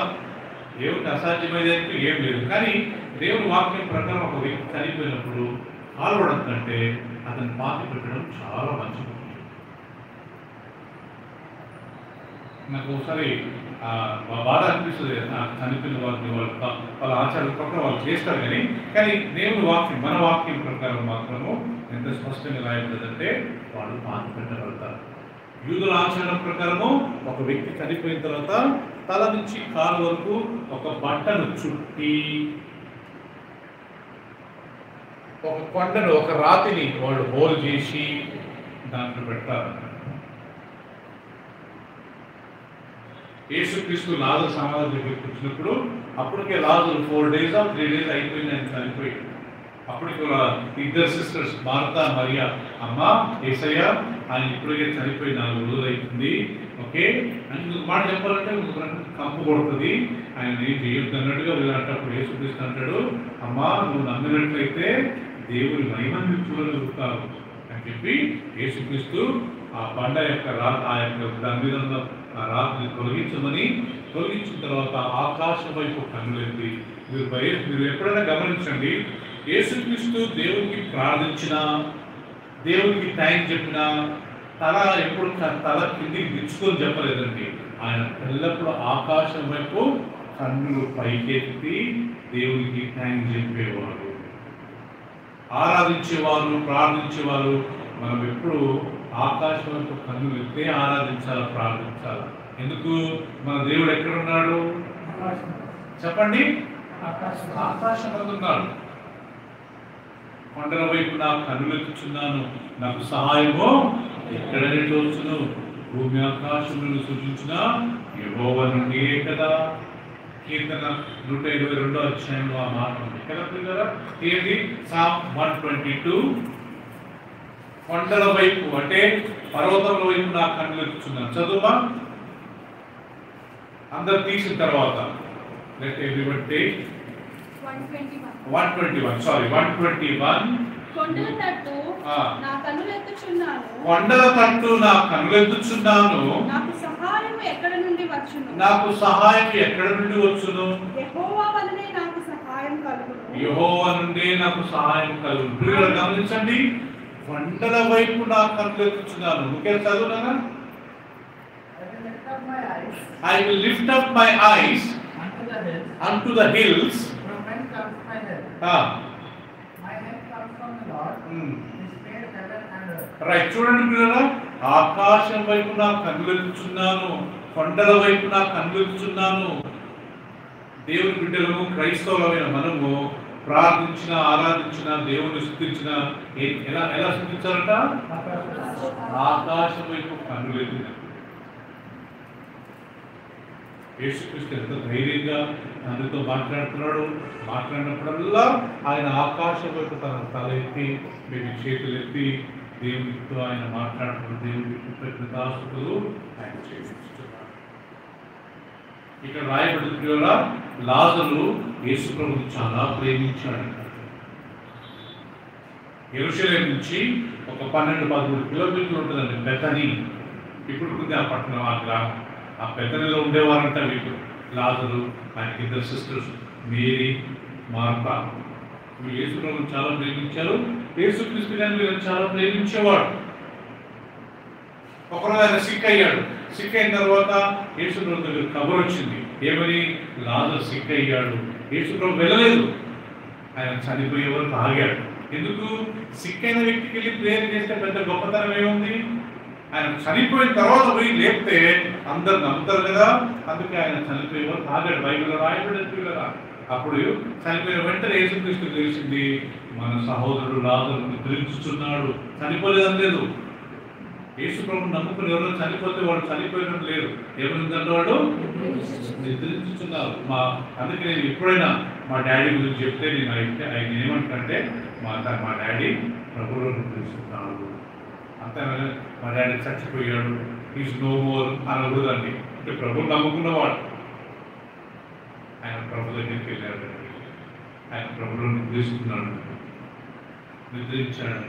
దేవుడికి అసాధ్యమైనది ఏం లేదు. కానీ దేవుని వాక్యం ప్రకారం ఒక వ్యక్తి చనిపోయినప్పుడు కాల్వడం కంటే అతన్ని పాతి పెట్టడం చాలా మంచిది. నాకు ఒకసారి బాధ అనిపిస్తుంది, నాకు చనిపోయిన వాళ్ళని వాళ్ళ ఆచారాల ప్రకారం వాళ్ళు చేస్తారు. కానీ దేవుని వాక్యం, మన వాక్యం ప్రకారం మాత్రము ఎంత స్పష్టంగా రాయబడదంటే వాళ్ళు పాతి పెట్టగలుగుతారు. యూదుల ఆచరణ ప్రకారము ఒక వ్యక్తి చనిపోయిన తర్వాత తల నుంచి కాలు వరకు ఒక బట్టను చుట్టి ఒక కొండను, ఒక రాతిని వాళ్ళు హోల్ చేసి దాంట్లో పెడతారు. యేసుక్రీస్తు లాజరు సమాధి దగ్గరికి వచ్చినప్పుడు అప్పటికే లాజరు 4 days or 3 days అయిపోయింది, ఆయన చనిపోయాడు. అప్పటికి ఇద్దరు సిస్టర్స్ మార్తా మరియా, అమ్మ యేసయ్య ఆయన ఇప్పటికే చనిపోయి 4 రోజులు అవుతుంది, ఓకే అని ఇంకొక మాట చెప్పాలంటే కంపు కొడుతుంది, ఆయన ఏం చేయొద్దు అన్నట్టుగా వీళ్ళంటప్పుడు యేసుక్రీస్తు అంటాడు, అమ్మా నువ్వు నమ్మినట్లయితే దేవుని మహిమను చూడగలుగుతావు అని చెప్పి యేసుక్రీస్తు ఆ బండ యొక్క ఆ యొక్క దాని మీద ఆ రాత్రిని తొలగించిన తర్వాత ఆకాశం వైపు కన్నులెత్తి మీరు ఎప్పుడైనా గమనించండి, యేసుక్రీస్తు దేవునికి ప్రార్థించినా, దేవునికి థ్యాంక్స్ చెప్పినా ఎప్పుడు తల కిందికి దించుకొని చెప్పలేదండి. ఆయన ఎల్లప్పుడూ ఆకాశం వైపు కన్నులు పైకెత్తి దేవునికి థ్యాంక్స్ చెప్పేవారు. ఆరాధించేవారు, ప్రార్థించేవారు మనం ఎప్పుడు ఆకాశం వైపు కన్నులు ఎత్తే ఆరాధించాలా, ప్రార్థించాలా. ఎందుకు? మన దేవుడు ఎక్కడ ఉన్నాడు చెప్పండి? ఆకాశం మీద ఉన్నాడు. కొండల వైపు నా కన్నులెత్తుచున్నాను, నాకు సహాయము ఎక్కడ నుండి వచ్చును? భూమి ఆకాశములను సృజించిన యెహోవా నుండియే కదా. కీర్తన 122వ అధ్యాయంలో ఆ మాట ఉంది కదా. ఏంటి? Psalm 122. కొండల వైపు అంటే పర్వతముల వైపు నా కన్నులెత్తుచున్నాను. చదువుమా అందరు తీసిన తర్వాత. Let everyone take 121. కొండల తట్టు నా కన్నులెత్తుచున్నాను, నాకు సహాయం ఎక్కడ నుండి వచ్చును? యెహోవా వలనే నాకు సహాయం కలుగును. గమనించండి, కొండల వైపు నా కన్నులెత్తుచున్నాను. ఇంకే చదువునా? I will lift up my eyes unto the hills. From whence comes my help? My help comes from the Lord, who made heaven and earth. Right, చూడండి పిల్లరా, ఆకాశం వైపు నా కన్నులెత్తుచున్నాను, కొండల వైపు నా కన్నులెత్తుచున్నాను. దేవుని బిడ్డలము, క్రైస్తవులమైన మనము ప్రార్థించిన, ఆరాధించిన, దేవుని స్తుతించిన ఎలా స్తుతించాలంట? ఆకాశం వైపు కన్నులెత్తిన. యేసుక్రీస్తు ఎంత ధైర్యంగా అందరితో మాట్లాడినప్పుడల్లా ఆయన ఆకాశం వైపు తన తల ఎత్తి, మీరు చేతులు ఎత్తి దేవునితో ఆయన మాట్లాడుతున్న దేవుని కృతజ్ఞతాస్తుతులు ఆయన చేస్తున్నారు. ఇక్కడ రాయబడిన లాజరు యేసు ప్రభువుని చాలా ప్రేమించాడు. యెరూషలేము నుంచి ఒక 12-13 కిలోమీటర్లు ఉంటుందండి బెతనీ. ఇప్పుడు ఉంది ఆ పట్టణం, ఆ గ్రామం. ఆ బెతనీలో ఉండేవారంట వీళ్ళు, లాజరు, ఆయనకి ఇద్దరు సిస్టర్స్ మేరీ, మార్తా. వీళ్ళు యేసు ప్రభువుని చాలా ప్రేమించారు. యేసుక్రీస్తు గారిని వీళ్ళని చాలా ప్రేమించేవాడు. ఒకరోజు ఆయన సిక్ అయ్యాడు. సిక్ అయిన తర్వాత యేసు ప్రభు దగ్గర కబురు వచ్చింది, ఏమని? లాజరు సిక్ అయ్యాడు. యేసు ప్రభు వెళ్ళలేదు, ఆయన చనిపోయే వరకు ఆగాడు. ఎందుకు? సిక్ అయిన వ్యక్తికి వెళ్ళి ప్రేయర్ చేస్తే పెద్ద గొప్పతనం ఏముంది? ఆయన చనిపోయిన తర్వాత పోయి లేపితే అందరు నమ్ముతారు కదా. అందుకే ఆయన చనిపోయేవారు తాగాడు. బైబిల్లో రాయబడింది కదా. అప్పుడు చనిపోయిన వెంటనే యేసుక్రీస్తుకు తెలిసింది, మన సహోదరుడు లాజరు నిద్రించుచున్నాడు. చనిపోలేదని లేదు. యేసు ప్రభువుని నమ్ముకుని ఎవరైనా చనిపోతే వాడు చనిపోయడం లేదు. ఏమనుందంటే వాడు నిద్రించుతున్నారు. అందుకే నేను ఎప్పుడైనా మా డాడీ గురించి చెప్తే నేను ఆయన ఏమంటానంటే మా డాడీ ప్రభువులో నిద్రిస్తున్నాడు అంతే. మా డాడీ చచ్చిపోయాడు, ఈజ్ నో మోర్ అనకూడదండి. అంటే ప్రభువుని నమ్ముకున్నవాడు ఆయన ప్రభు దగ్గరికి వెళ్ళాడు. ఆయన ప్రభువులో నిద్రిస్తున్నాడు, నిద్రించాడు.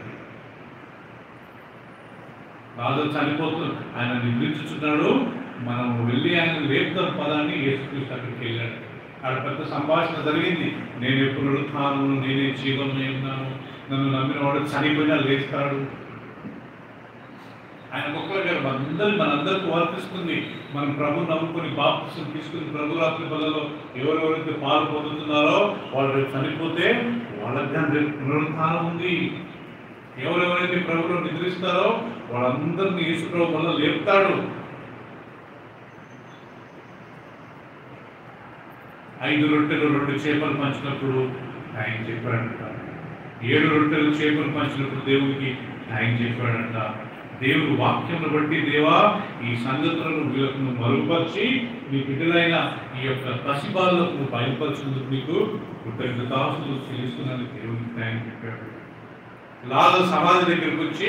రాజు చనిపోతుంది, ఆయన నిద్రించుతున్నాడు. మనం వెళ్ళి ఆయన లేపుతాం పదాన్ని యేసుక్రీస్తు అక్కడికి వెళ్ళాడు. అక్కడ పెద్ద సంభాషణ జరిగింది. నేను ఎప్పుడు పునరుత్థానము, నేనే జీవమే ఉన్నాను, నన్ను నమ్మిన వాడు చనిపోయినా లేస్తాడు. ఆయన ఒక్కరు గారు మనందరికీ వర్తిస్తుంది. మనం ప్రభువు నమ్ముకొని బాప్తిసం తీసుకుని ప్రభు రాత్రి బలలో ఎవరెవరైతే పాలు పొందుతున్నారో వాళ్ళు చనిపోతే వాళ్ళకి రేపు పునరుత్థానం ఉంది. ఎవరెవరైతే ప్రభువులో నిద్రిస్తారో వాళ్ళందరినీ యేసు ప్రభు వల్ల లేపుతాడు. 5 రొట్టెలు 2 చేపలు పంచినప్పుడు ఆయన చెప్పాడంట. 7 రొట్టెలు చేపలు పంచినప్పుడు దేవుడికి ఆయన చెప్పాడంట. దేవుడు వాక్యం బట్టి, దేవా ఈ సంగతులను వీళ్ళకు మరుగుపరిచి నీ బిడ్డలైన ఈ యొక్క పసిబాలకు బయలుపరిచినందుకు నీకు కృతజ్ఞతాస్తులు చెల్లిస్తున్నాను దేవుడికి ఆయన చెప్పాడు. లాజరు సమాధి దగ్గరికి వచ్చి,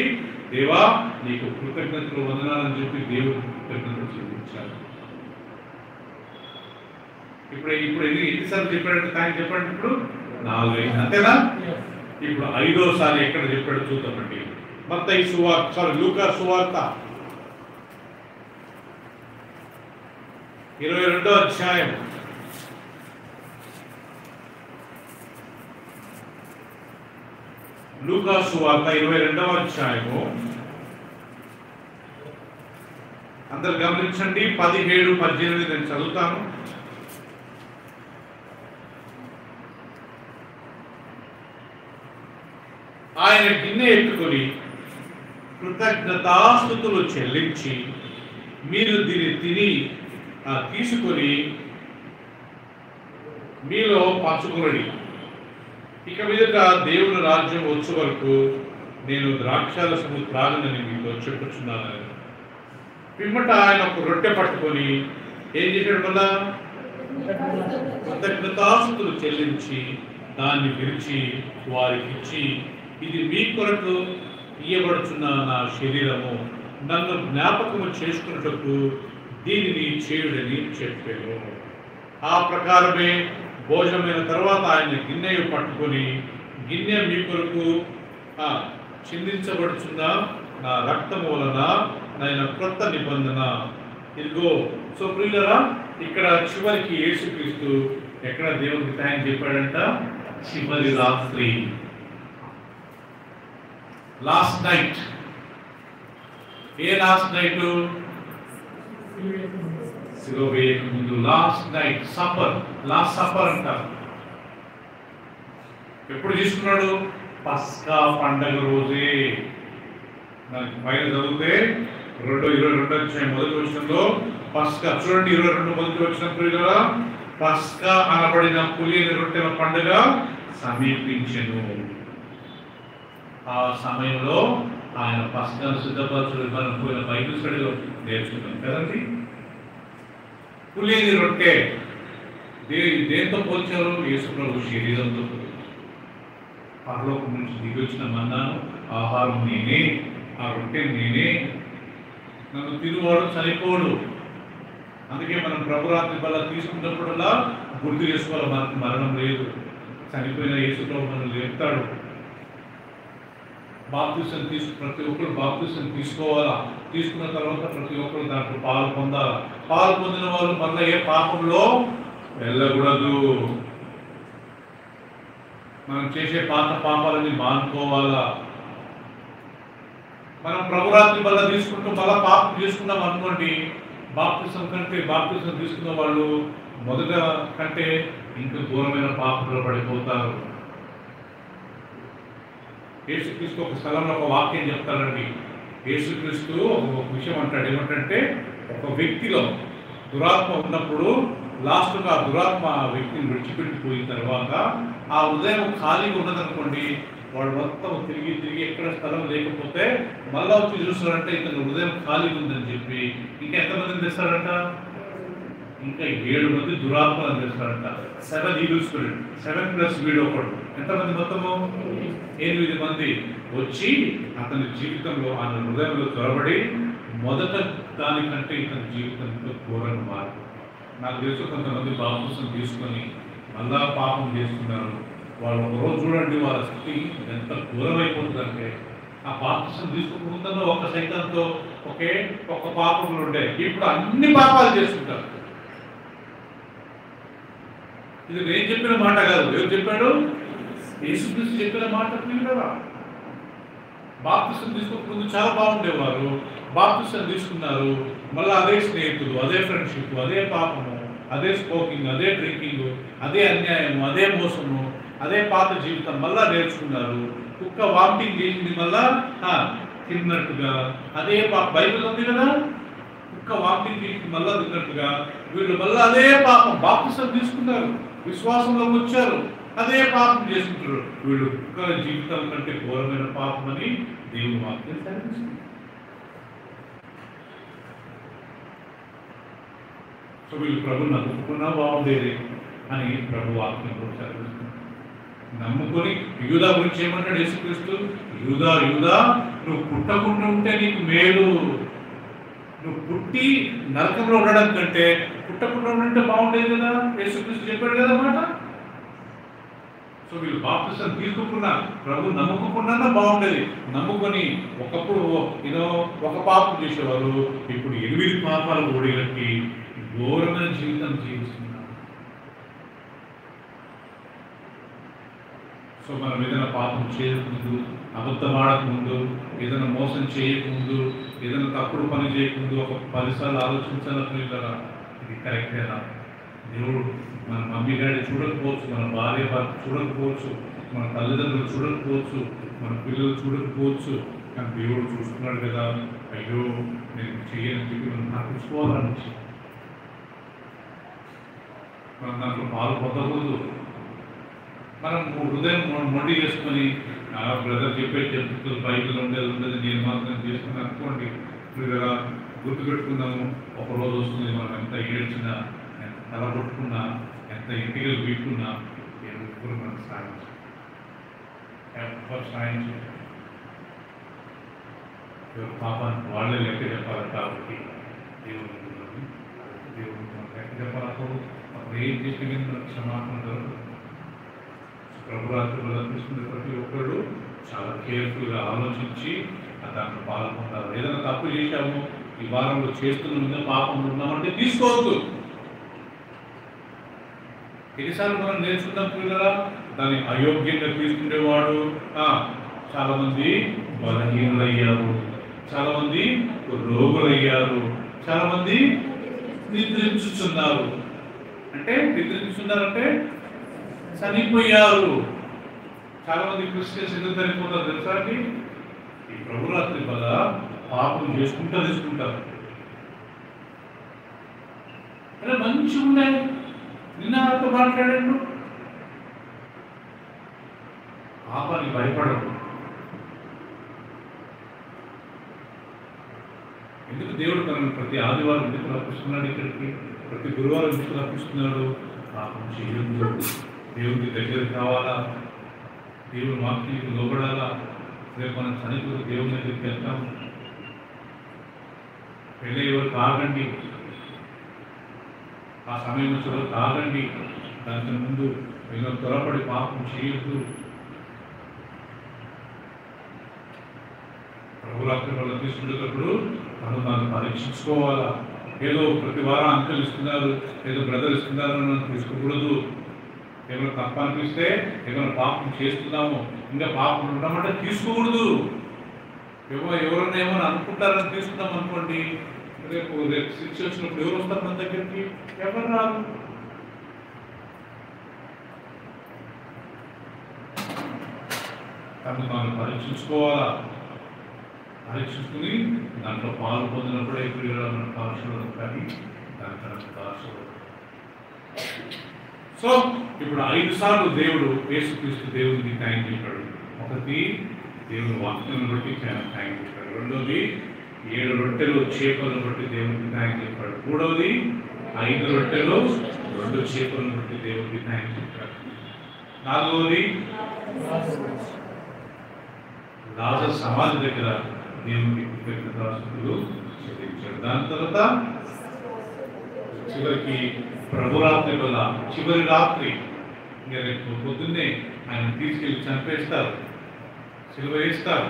దేవా నీకు కృతజ్ఞతలు వందనాలని చెప్పి దేవుడు కృతజ్ఞతలు చెల్లించాడు. ఇప్పుడు ఎన్నిసార్లు చెప్పాడంటే ఆయన చెప్పాడు? ఇప్పుడు 4 అయింది అంతేనా? ఇప్పుడు 5వసారి ఎక్కడ చెప్పాడు చూద్దామండి. మత్తయి సువార్త, లూకా సువార్త 22వ అధ్యాయం. లూకా సువార్త 22వ అధ్యాయము. అందరు గమనించండి. 17, 18 నేను చదువుతాను. ఆయన గిన్నె ఎత్తుకొని కృతజ్ఞతాస్తుతులు చెల్లించి, మీరు దీన్ని తిని తీసుకొని మీలో పంచుకునడి. ఇక మీదట దేవుని రాజ్యం వచ్చే వరకు నేను ద్రాక్షారసము త్రాగనని మీతో చెప్పుచున్నాను. పిమ్మట ఆయన ఒక రొట్టె పట్టుకొని ఏం చేశాడు? మళ్ళా కృతజ్ఞతాస్తుతులు చెల్లించి దాన్ని విరిచి వారికి ఇచ్చి, ఇది మీ కొరకు ఇయ్యబడుచున్న నా శరీరము, నన్ను జ్ఞాపకము చేసుకున్నటకు దీనిని చేయుడని చెప్పాను. ఆ ప్రకారమే భోజనమైన తర్వాత ఆయన గిన్నె పట్టుకొని, గిన్నె మీ కొరకు చిందించబడుచున్న నా రక్తము వలన నేను క్రొత్త నిబంధన ఇదిగో. సో ప్రియులారా, ఇక్కడ చివరికి యేసుక్రీస్తు ఎక్కడ దేవునికి థాంక్స్ చెప్పాడంట? చివరి రాత్రి, లాస్ట్ నైట్. ఏ లాస్ట్ నైట్? సిలువ వేయక ముందు last night supper, last supper అంటారు. ఎప్పుడు తీసుకున్నాడు? పస్కా పండగ రోజే. నాకు పైన చదివితే 22 అధ్యాయం మొదటి వచనంలో పస్కా చూడండి. 22 మొదటి వచనంలో కదా, పస్కా అనబడిన పులియని రొట్టెల పండుగ సమీపించెను. ఆ సమయంలో ఆయన పస్కాను సిద్ధపరచడం మనం పోయిన బైబిల్ స్టడీలో నేర్చుకున్నాం కదండి. పులియని రొట్టె దేంతో పోల్చారు? యేసు ప్రభు శరీరంతో. పరలోకం నుంచి దిగి వచ్చిన మన్నాను ఆహారం నేనే, ఆ రొట్టె నేనే, నన్ను తిరువాడు చనిపోడు. అందుకే మనం ప్రభురాత్రి బల్ల తీసుకున్నప్పుడల్లా గుర్తు చేసుకోవాలి, మనకు మరణం లేదు. చనిపోయిన యేసు ప్రభు మనం లేపుతాడు. బాప్తిసం ప్రతి ఒక్కరు బాప్తిసం తీసుకోవాలా. తీసుకున్న తర్వాత ప్రతి ఒక్కరు దాంట్లో పాలు పొందాలా. పాలు పొందిన వాళ్ళు మళ్ళీ ఏ పాపంలో వెళ్ళకూడదు. మనం చేసే పాత పాపాలని మానుకోవాలా. మనం ప్రభురాత్రి వల్ల తీసుకుంటూ మళ్ళా పాపం తీసుకున్నాం అనుకోండి, బాప్తిసం తీసుకున్న వాళ్ళు మొదట కంటే ఇంకా దూరమైన పాపంలో పడిపోతారు. యేసుక్రీస్తు ఒక స్థలంలో ఒక వాక్యం చెప్తారండి. యేసుక్రీస్తు ఒక విషయం అంటాడు, ఏమంటే ఒక వ్యక్తిలో దురాత్మ ఉన్నప్పుడు లాస్ట్గా ఆ దురాత్మ ఆ వ్యక్తిని విడిచిపెట్టిపోయిన తర్వాత ఆ హృదయం ఖాళీగా ఉన్నదనుకోండి, వాడు మొత్తం తిరిగి ఎక్కడ స్థలం లేకపోతే మళ్ళా వచ్చి చూస్తారంటే ఇతను హృదయం ఖాళీగా ఉందని చెప్పి ఇంకా ఎంతమందిని తెస్తారంట? ఇంకా 7 మంది దురాత్మలను తెస్తారంట. 7 ఈవిల్ స్పిరిట్, 7+ వీడు ఒకడు, ఎంతమంది మొత్తము? 8 మంది వచ్చి అతని జీవితంలో ఆయన హృదయంలో చొరబడి మొదట దానికంటే ఇతని జీవితంలో ఘోరంగా మారు. నాకు తెలుసు కొంతమంది బాప్తిసం తీసుకొని మళ్ళా పాపం చేస్తున్నారు. వాళ్ళు ఒకరోజు చూడండి వాళ్ళ స్థితి ఎంత ఘోరమైపోతుందంటే, ఆ బాప్తిసం తీసుకోకుండా ఒక సైతంతో ఒక పాపంలో ఉండే ఇప్పుడు అన్ని పాపాలు చేసుకుంటారు. ఇది నేను చెప్పిన మాట కాదు, ఎవరు చెప్పాడు? యేసుక్రీస్తు చెప్పిన మాట వినరా? బాప్తిసం తీసుకోకముందు చాలా బాగుండేవారు, బాప్తిసం తీసుకున్నారు, మళ్ళీ అదే స్నేహితులు, అదే ఫ్రెండ్షిప్, అదే పాపము, అదే స్మోకింగ్, అదే డ్రింకింగ్, అదే అన్యాయము, అదే మోసము, అదే పాత జీవితం మళ్ళా నేర్చుకున్నారు. కుక్క వామిటింగ్ చేసింది మళ్ళా తిన్నట్టుగా, అదే బైబిల్ ఉంది కదా, కుక్క వామిటింగ్ చేసింది మళ్ళా తిన్నట్టుగా వీళ్ళు మళ్ళీ అదే పాపం. బాప్తిసం తీసుకున్నారు, విశ్వాసంలోకి వచ్చారు, అదే పాపం చేసుకుంటారు. వీళ్ళు కుక్కల జీవితం కంటే ఘోరమైన పాపం అని దేవుని వాక్యం సెలవిస్తుంది. సో వీళ్ళు ప్రభు నమ్ముకున్నా బాగుండేది అని ప్రభు వాక్యంలో సెలవిస్తుంది. నమ్ముకొని యూదా గురించి ఏమంటాడు యేసుక్రీస్తు? యూదా నువ్వు పుట్టకుండా ఉంటే నీకు మేలు, నువ్వు పుట్టి నరకంలో ఉండడం కంటే పుట్టకుండా ఉంటే బాగుండేది కదా, యేసుక్రీస్తు చెప్పాడు కదా మాట. సో వీళ్ళు బాప్తిసం తీసుకోకుండా ప్రభు నమ్ముకోకుండా బాగుండేది. నమ్ముకొని ఒకప్పుడు ఒక పాపం చేసేవారు, ఇప్పుడు 8 పాపాలు ఓడిగట్టి ఘోరమైన జీవితం జీవిస్తున్నారు. సో మనం ఏదైనా పాపం చేయకముందు, అబద్ధం ఆడకముందు, ఏదైనా మోసం చేయకముందు, ఏదైనా తప్పుడు పని చేయకముందు ఒక 10 సార్లు ఆలోచించాలని కదా, ఇది కరెక్టేనా? దేవుడు మన మమ్మీ డాడీ చూడకపోవచ్చు, మన భార్య భర్త చూడకపోవచ్చు, మన తల్లిదండ్రులు చూడకపోవచ్చు, మన పిల్లలు చూడకపోవచ్చు, కానీ దేవుడు చూస్తున్నాడు కదా. అయ్యో నేను చెయ్యని చెప్పి మనం నాటించుకోవాలని మనం దాంట్లో పాలు పొందకూడదు. మనం హృదయం మొండి చేసుకొని బ్రదర్ చెప్తున్నారు బైబిల్ ఉండేది నేను మాత్రం చేసుకుని అనుకోండి. కదా గుర్తుపెట్టుకుందాము, ఒకరోజు వస్తుంది మనం ఎంత ఏడ్చినా, ఎంత తలపట్టుకున్నా, ఎంత ఇంటికి వీక్కున్నా ఎవరు మనకు సాయించారు. ఎవరు పాపానికి వాళ్ళే లెక్క చెప్పాలి. కాబట్టి దేవుడు మనకు లెక్క చెప్పాలప్పుడు అప్పుడు ఏం చేస్తే మనకు క్షమాపణ దొరకదు. ప్రభురాత్రులు తీసుకునే ప్రతి ఒక్కరు చాలా కేర్ఫుల్గా ఆలోచించి దాంట్లో పాల్గొంటారు. ఏదైనా తప్పు చేశాము, ఈ వారంలో చేస్తున్న పాపంలో ఉన్నామంటే తీసుకోవద్దు. ఎన్నిసార్లు మనం నేర్చుకున్నాం పిల్లరా, దాన్ని అయోగ్యంగా తీసుకునేవాడు. చాలా మంది బలహీనులయ్యారు, చాలా మంది రోగులయ్యారు, చాలా మంది నిద్రించుచున్నారు. అంటే నిద్రించుతున్నారంటే చనిపోయారు. చాలా మంది క్రిస్టియన్స్ ఎందుకు చనిపోతారు తెలుసా అండి? ఈ ప్రభురాత్రి వల్ల పాపం తీసుకుంటారు. అలా మంచిగా ఉన్నాయి, నిన్న వాళ్ళతో మాట్లాడాడు, పాపానికి భయపడరు. ఎందుకు దేవుడు తనను ప్రతి ఆదివారం ఎందుకు రప్పిస్తున్నాడు ఇక్కడికి, ప్రతి గురువారం ఎందుకు రప్పిస్తున్నాడు? పాపం చేయదు, దేవుడికి దగ్గరికి కావాలా, దేవుని వాక్యానికి లోబడాలా. రేపు మనం చనిపోతే దేవుని దగ్గరికి వెళ్తాం. పెళ్ళి ఎవరు తాగండి, ఆ సమయం వచ్చేవారు తాగండి, దాని ముందు ఎన్నో త్వరపడి పాపం చేయొద్దు. ప్రభురాత్రి వల్ల తీసుకునేటప్పుడు మనం పరీక్షించుకోవాలా. ఏదో ప్రతి వారం అంకుల్ ఇస్తున్నారు, ఏదో బ్రదర్ ఇస్తున్నారు అని మనం తీసుకోకూడదు. ఏమైనా తప్ప అనిపిస్తే, ఏమైనా పాపం చేస్తున్నాము, ఇంకా పాపం ఉండమంటే తీసుకోకూడదు. ఎవరైనా ఏమైనా అనుకుంటారని తీసుకున్నాం అనుకోండి, రేపు శిక్ష వచ్చినప్పుడు ఎవరు వస్తారు మన దగ్గరికి? ఎవరు రాదు. తను తాను పరీక్షించుకోవాలా. పరీక్షించుకుని దాంట్లో పాలు పొందినప్పుడే ఇప్పుడు కాల్చడం కానీ దానికన్నా కాల్చడం. సో ఇప్పుడు 5 సార్లు దేవుడు యేసుక్రీస్తు దేవుడికి థ్యాంక్ చెప్పాడు. ఒకటి దేవుని వాక్యాలను బట్టి థ్యాంక్ చెప్పాడు. రెండోది 7 రొట్టెలు చేపలను బట్టి దేవుడికి థ్యాంక్ చెప్పాడు. మూడవది 5 రొట్టెలు 2 చేపలను బట్టి దేవుడికి థ్యాంక్ చెప్పాడు. నాలుగవది లాజరు సమాధి దగ్గర దేవునికి కృతజ్ఞతాస్తుతులు చెల్లించాడు. దాని తర్వాత చివరికి ప్రభురాత్రి వల్ల చివరి రాత్రి ఇంకా రేపు పొద్దున్నే ఆయన తీసుకెళ్ళి చంపేస్తారు, సిలువ వేస్తారు.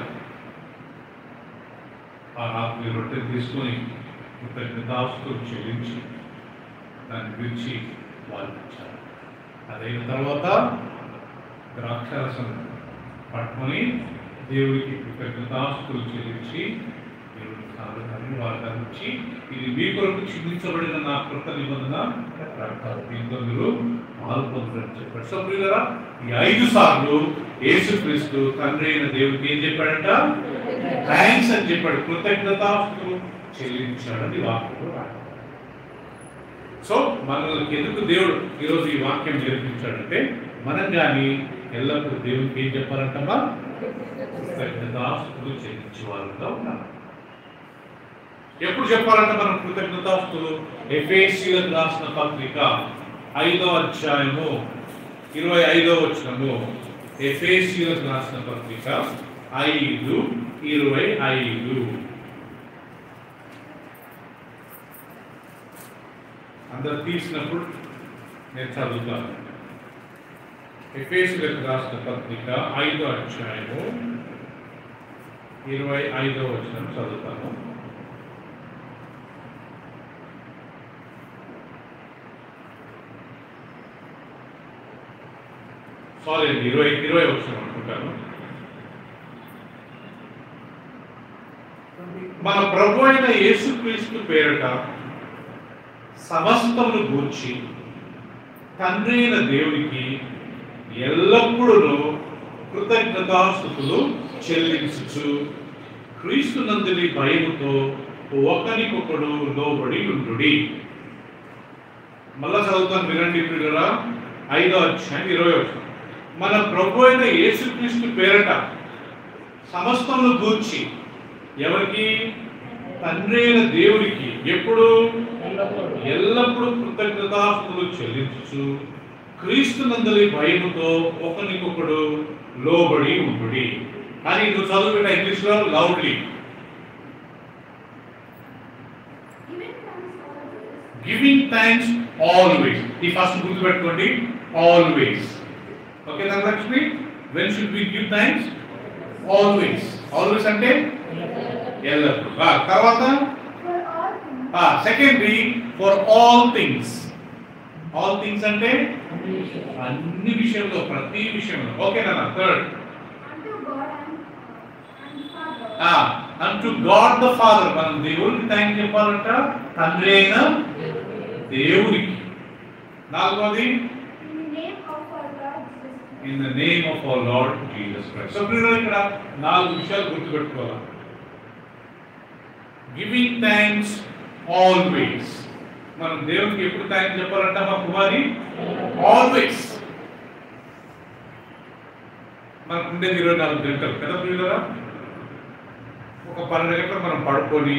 ఆ రాత్రి రొట్టె తీసుకొని కృతజ్ఞతాస్తుతులు చెల్లించి దాన్ని విడిచి వాళ్ళు ఇచ్చారు. అదైన తర్వాత ద్రాక్షరసం పట్టుకొని దేవుడికి కృతజ్ఞతాస్తుతులు చెల్లించి దేవుడికి సాధకాన్ని వారికి అందించి ఇది మీ కొరకు చిందించబడిన నా కృత నిబంధన రక్తం, దీంతో మీరు పాల్పొందుతారని చెప్పాడు. సో ప్రియులారా, ఈ 5 సార్లు యేసుక్రీస్తు తండ్రి అయిన దేవుడికి ఏం చెప్పాడంట? థ్యాంక్స్ అని చెప్పాడు, కృతజ్ఞతాస్తుతులు చెల్లించాడని వాక్యంలో రాయాలి. సో మనకి ఎందుకు దేవుడు ఈరోజు ఈ వాక్యం నేర్పించాడంటే మనం కానీ ఎల్లప్పుడూ దేవునికి ఏం చెప్పాలంటమ్మా? కృతజ్ఞతాస్తుతులు చెల్లించేవారుగా ఉన్నారు. ఎప్పుడు చెప్పాలంటే మనం కృతజ్ఞతాస్తుతులు? ఎఫెసీయులకు రాసిన పత్రిక 5వ అధ్యాయము 25వ వచనము. ఎఫెసీయులకు రాసిన పత్రిక 5:25. అందరు తీసినప్పుడు నేను చదువుతాను. ఎఫెసీయులకు రాసిన పత్రిక 5వ అధ్యాయము 25వ వచనం చదువుతాను. సారీ అండి, 20 వచనం అనుకుంటాను. మన ప్రభు అయిన యేసుక్రీస్తు పేరిట సమస్తమును గూర్చి తండ్రి అయిన దేవునికి ఎల్లప్పుడూ కృతజ్ఞతాస్తుతులు చెల్లించుచు క్రీస్తునందుని భయముతో ఒకరికొకడు లోబడి ఉండుడి. మళ్ళా చదువుతాను, వినండి ప్రియులారా. 5వ అధ్యాయం 20వ వచనం. మన ప్రభు అయిన యేసుక్రీస్తు పేరట సమస్తమును గూర్చి ఎవరికి? తండ్రి అయిన దేవునికి ఎప్పుడు? ఎల్లప్పుడూ కృతజ్ఞతాస్తుతులు చెల్లించుచు క్రీస్తునందలి భయముతో ఒకరికొకడు లోబడి ఉండుడి. కానీ నువ్వు చదువుకున్న ఇంగ్లీష్లో లౌడ్లీ. Giving thanks always. ఈ ఫస్ట్ గుర్తుపెట్టుకోండి, always. Okay Dhanalakshmi, when should we give thanks? Always. Always అంటే ఎల్లప్పుడు. తర్వాత secondary for all things. All things అంటే అన్ని విషయంలో, ప్రతి విషయంలో. ఓకేనా? Third, unto God the Father. మనం దేవునికి థ్యాంక్స్ చెప్పాలంట, తండ్రి అయిన దేవునికి. నాలుగోది, in the name of our Lord Jesus Christ. So ఇక్కడ 4 విషయాలు గుర్తుపెట్టుకోవాలి. Giving thanks always. మనం దేవునికి ఎప్పుడు థ్యాంక్స్ చెప్పాలంట మా కుమారి? ఆల్వేస్. మనకు ఉండేది 24 గంటలు కదా ప్రియులారా. ఒక 12 గంటలు మనం పడుకొని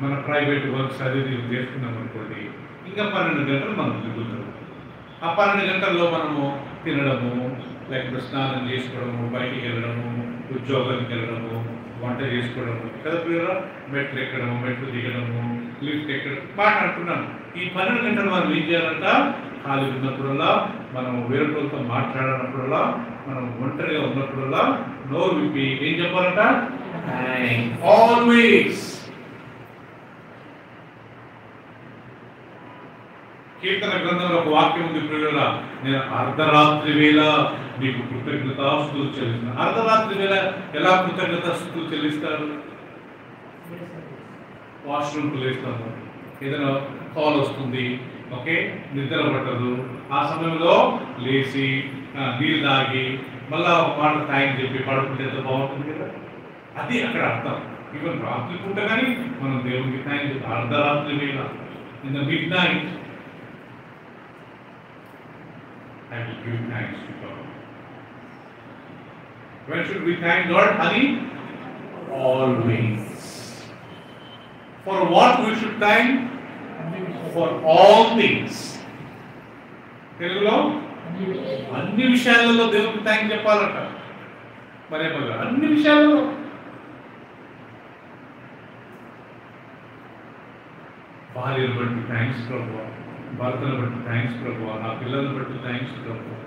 మన ప్రైవేట్ వర్క్స్ అది చేసుకున్నాం అనుకోండి, ఇంకా 12 గంటలు మనం తిరుగుతాం. ఆ 12 గంటల్లో మనము తినడము, లేకపోతే స్నానం చేసుకోవడము, బయటికి వెళ్ళడము, ఉద్యోగానికి వెళ్ళడము, వంట చేసుకోవడము కదా ప్రియులారా. మెట్లు ఎక్కడము, మెట్లు దిగడము, లిఫ్ట్ ఎక్కడం, మాట్లాడుతున్నాను. ఈ 12 గంటలు మనం ఏం చేయాలంట? ఖాళీ ఉన్నప్పుడల్లా, మనం వేరే వాళ్ళతో మాట్లాడినప్పుడల్లా, మనం ఒంటరిగా ఉన్నప్పుడల్లా నోరు విప్పి ఏం చెప్పాలంట? ఆల్వేస్. కీర్తన గ్రంథంలో ఒక వాక్యం ఉంది ప్రియులారా, నేను అర్ధరాత్రి వేళ మీకు కృతజ్ఞతాస్తుతులు చెల్లిస్తాను. అర్ధరాత్రి వేళ ఎలా కృతజ్ఞతాస్తుతులు చెల్లిస్తారు? వాష్రూమ్కి లేస్తాము, ఏదైనా కాల్ వస్తుంది, ఓకే, నిద్ర పట్టదు, ఆ సమయంలో లేచి నీళ్ళు తాగి మళ్ళా ఒక మాట థ్యాంక్ చెప్పి పడుకుంటే ఎంత బాగుంటుంది కదా. అది అక్కడ అర్థం. ఈవెన్ రాత్రి పూట కానీ మనం దేవునికి థ్యాంక్స్, అర్ధరాత్రి వేళ, in the mid night, I will give thanks to God. When should we thank God, honey? Always. For what we should thank? For all things. తెలుగులో అన్ని విషయాలలో దేవునికి థ్యాంక్ చెప్పాలట. మరే మగ అన్ని విషయాలలో. భార్యను బట్టి థ్యాంక్స్ ప్రభువా, భర్తను బట్టి థ్యాంక్స్ ప్రభువా, నా పిల్లలను బట్టి థ్యాంక్స్ ప్రభువా,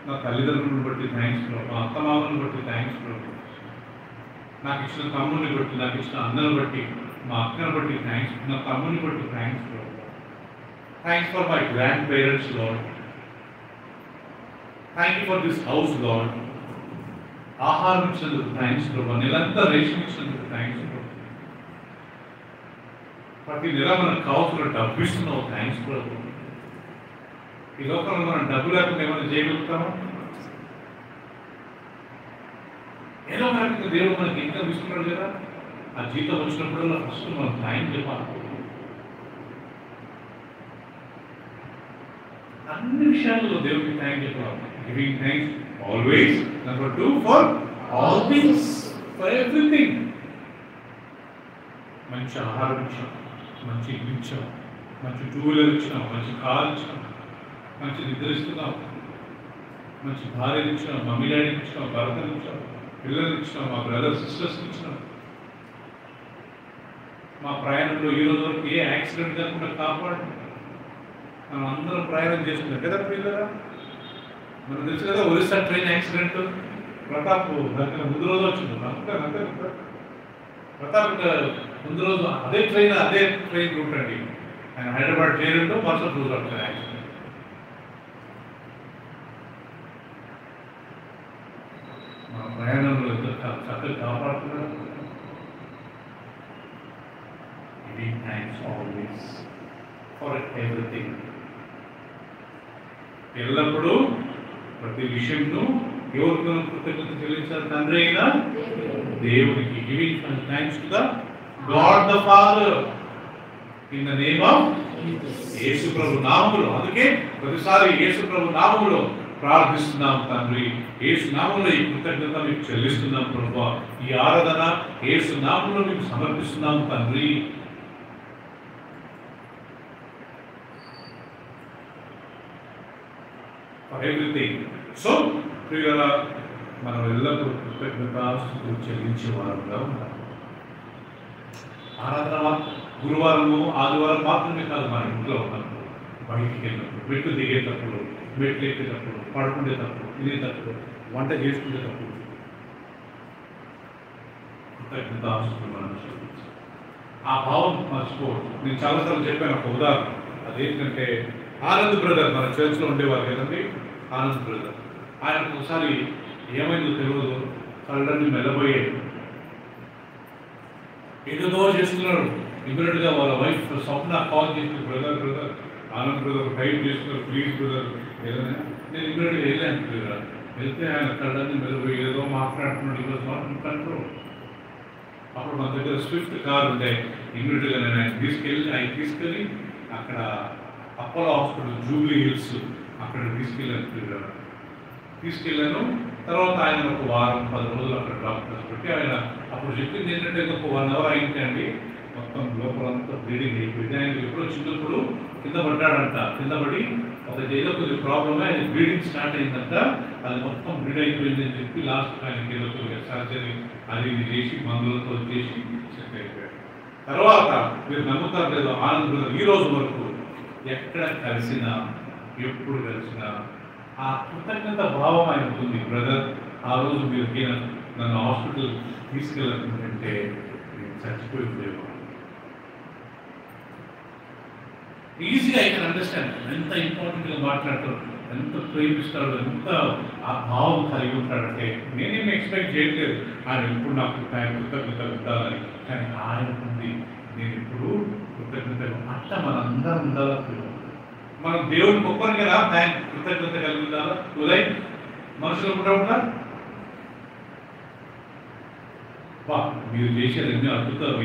నా తల్లిదండ్రులను బట్టి థ్యాంక్స్ ప్రభువా, అత్తమామలను బట్టి థ్యాంక్స్ ప్రభువా, నాకు ఇచ్చిన తమ్ముడిని బట్టి, నాకు ఇచ్చిన అన్నను బట్టి, మా అక్కను బట్టి థ్యాంక్స్, నా తమ్ముని బట్టి థ్యాంక్స్ ప్రభువా. Thanks for my grand parents lord. Thank you for this house lord. ఆహారం ఇచ్చినందుకు థ్యాంక్స్ ప్రభువా, నెలంతా రేషన్ ఇచ్చినందుకు థ్యాంక్స్ ప్రభువా. ప్రతి నెల మనకు కావాల్సిన డబ్బు ఇస్తున్నావు, థ్యాంక్స్ ప్రభువా. ఈ లోకంలో మనం డబ్బు లేకుండా ఏమైనా చేయగలుగుతామా? ఏదో మనకి దేవుడు మనకి ఇన్కమ్ ఇస్తున్నాడు కదా, ఆ జీతం వచ్చినప్పుడల్లా ఫస్ట్ మనం థ్యాంక్స్ చెప్పాలి. అన్ని విషయాల్లో దేవుడికి థ్యాంక్స్ చెప్పాలి. Giving thanks always. Number 2, for all things, for everything. మంచి ఆహారం ఇచ్చాం, మంచి ఇల్లు ఇచ్చాం, మంచి 2 వీలర్ ఇచ్చాం, మంచి కార్ ఇచ్చాం, మంచి నిద్ర ఇస్తున్నాం, మంచి భార్యలు ఇచ్చాం, మమ్మీ డాడీకి ఇచ్చాం, భర్తలు ఇచ్చాం, పిల్లలు ఇచ్చినాం, మా బ్రదర్ సిస్టర్స్కి ఇచ్చినాం. మా ప్రయాణంలో ఈ రోజు వరకు ఏ యాక్సిడెంట్ జరగకుండా కాపాడు. మనం అందరం ప్రయాణం చేస్తున్నాం కదా పిల్లరా. మనం తెలుసు కదా, ఒరిస్సా ట్రైన్ యాక్సిడెంట్ ప్రతాప్ దగ్గర ముందు రోజు వచ్చింది. అంతే ప్రతాప్ ముందు రోజు అదే ట్రైన్ రూట్ అండి. ఆయన హైదరాబాద్ చేరింటూ మరుసటి రోజు వచ్చింది యాక్సిడెంట్. మన ప్రయాణంలో చక్కగా కాపాడుతున్నారు. Giving thanks always for everything. ఎల్లప్పుడూ ప్రతి విషయంలో ఎవరితో కృతజ్ఞత చెల్లించాలి? తండ్రి అయినా దేవునికి. Giving thanks to the God the father in the name of యేసు ప్రభు నామములో. అందుకే ప్రతిసారి యేసు ప్రభు నామములో ప్రార్థిస్తున్నాం తండ్రి. యేసు నామములో ఈ కృతజ్ఞత మీకు చెల్లిస్తున్నాం ప్రభువా. ఈ ఆరాధన యేసు నామములో మీకు సమర్పిస్తున్నాం తండ్రి. For everything. సో ప్రియులారా, మనం ఎల్లప్పుడూ కృతజ్ఞతాస్తుతులు చెల్లించే వారంగా ఉంటాం. ఆరాధన గురువారము ఆదివారం మాత్రమే కాదు, మన ఇంట్లో ఉన్నప్పుడు, బయటికి వెళ్ళినప్పుడు, మెట్లు దిగేటప్పుడు, మెట్లు ఎక్కేటప్పుడు, పడుకునేటప్పుడు, తినేటప్పుడు, వంట చేసుకునేటప్పుడు కృతజ్ఞతాస్తుతులు మనం చెల్లించాలి. ఆ భావం మర్చిపోవద్దు. నేను చాలాసార్లు చెప్పాను ఒక ఉదాహరణ. అదేంటంటే ఆనంద్ బ్రదర్ మన చర్చ్లో ఉండేవారు కదండి. ఆనంద్ బ్రదర్ ఆయనకు ఒకసారి ఏమైందో తెలియదు, కళ్ళన్నీ మెల్లబోయాయి. ఏదో చేస్తున్నాడు. ఇమ్మీడియట్గా వాళ్ళ వైఫ్ స్వప్న కాల్ చేసి, బ్రదర్ ఆనంద్ బ్రదర్ టైప్ చేస్తున్నారు, ప్లీజ్ బ్రదర్ ఏదైనా. నేను ఇమ్మీడియట్గా వెళ్ళాను బ్రదర్. వెళ్తే ఆయన కళ్ళన్నీ మెల్లబోయి ఏదో మాట్లాడుతున్నాడు కంట్రోల్. అప్పుడు మన దగ్గర స్విఫ్ట్ కార్ ఉండే. ఇమ్మీడియట్గా నేను ఆయన తీసుకెళ్ళి అక్కడ అపోలో హాస్పిటల్ జూబ్లీ హిల్స్ అక్కడ తీసుకెళ్ళాను. తర్వాత ఆయన ఒక వారం 10 రోజులు అక్కడ డాక్టర్స్ పెట్టి ఆయన అప్పుడు చెప్పింది ఏంటంటే ఒక 1 అవర్ అయిందండి, మొత్తం లోపలంతా బ్లీడింగ్ అయిపోయింది. ఆయన ఎప్పుడో చిన్నప్పుడు కింద పడ్డాడంట. కింద పడి ఒక ఏదో కొద్దిగా ప్రాబ్లమ్ ఆయన బ్లీడింగ్ స్టార్ట్ అయిందంట. అది మొత్తం బ్లీడ్ అయిపోయింది అని చెప్పి లాస్ట్ ఆయనకి ఏదో కొద్దిగా సర్జరీ అది ఇది చేసి మందులతో చేసి సెట్ అయిపోయాడు. తర్వాత మీరు నమ్ముతారు లేదో, ఆనంద్ బ్రదర్ ఈ రోజు వరకు ఎక్కడ కలిసినా ఎప్పుడు కలిసినా ఆ కృతజ్ఞత భావం ఆయనకు ఉంది. బ్రదర్, ఆ రోజు మీరు నన్ను హాస్పిటల్ తీసుకెళ్ళాలంటే నేను చచ్చిపోయి ఉండేవాడు. ఈజీగా ఐ కెన్ అండర్స్టాండ్ ఎంత ఇంపార్టెంట్గా మాట్లాడతాడు, ఎంత ప్రేమిస్తాడు, ఎంత ఆ భావం కలిగి ఉంటాడంటే నేనేమి ఎక్స్పెక్ట్ చేయట్లేదు ఆయన ఎప్పుడు నాకు కృతజ్ఞత ఉండాలని. కానీ ఆయనకుంది. నేను ఇప్పుడు కృతజ్ఞతలు అట్లా మనందరం ఉండాలా? మనం దేవుడికి ఒక్కరికి కదా కృతజ్ఞత కలిగి ఉండాలా? ఉదయం మనుషులు కూడా ఉంటారు. బా మీరు చేసేది ఎన్నో అద్భుతం,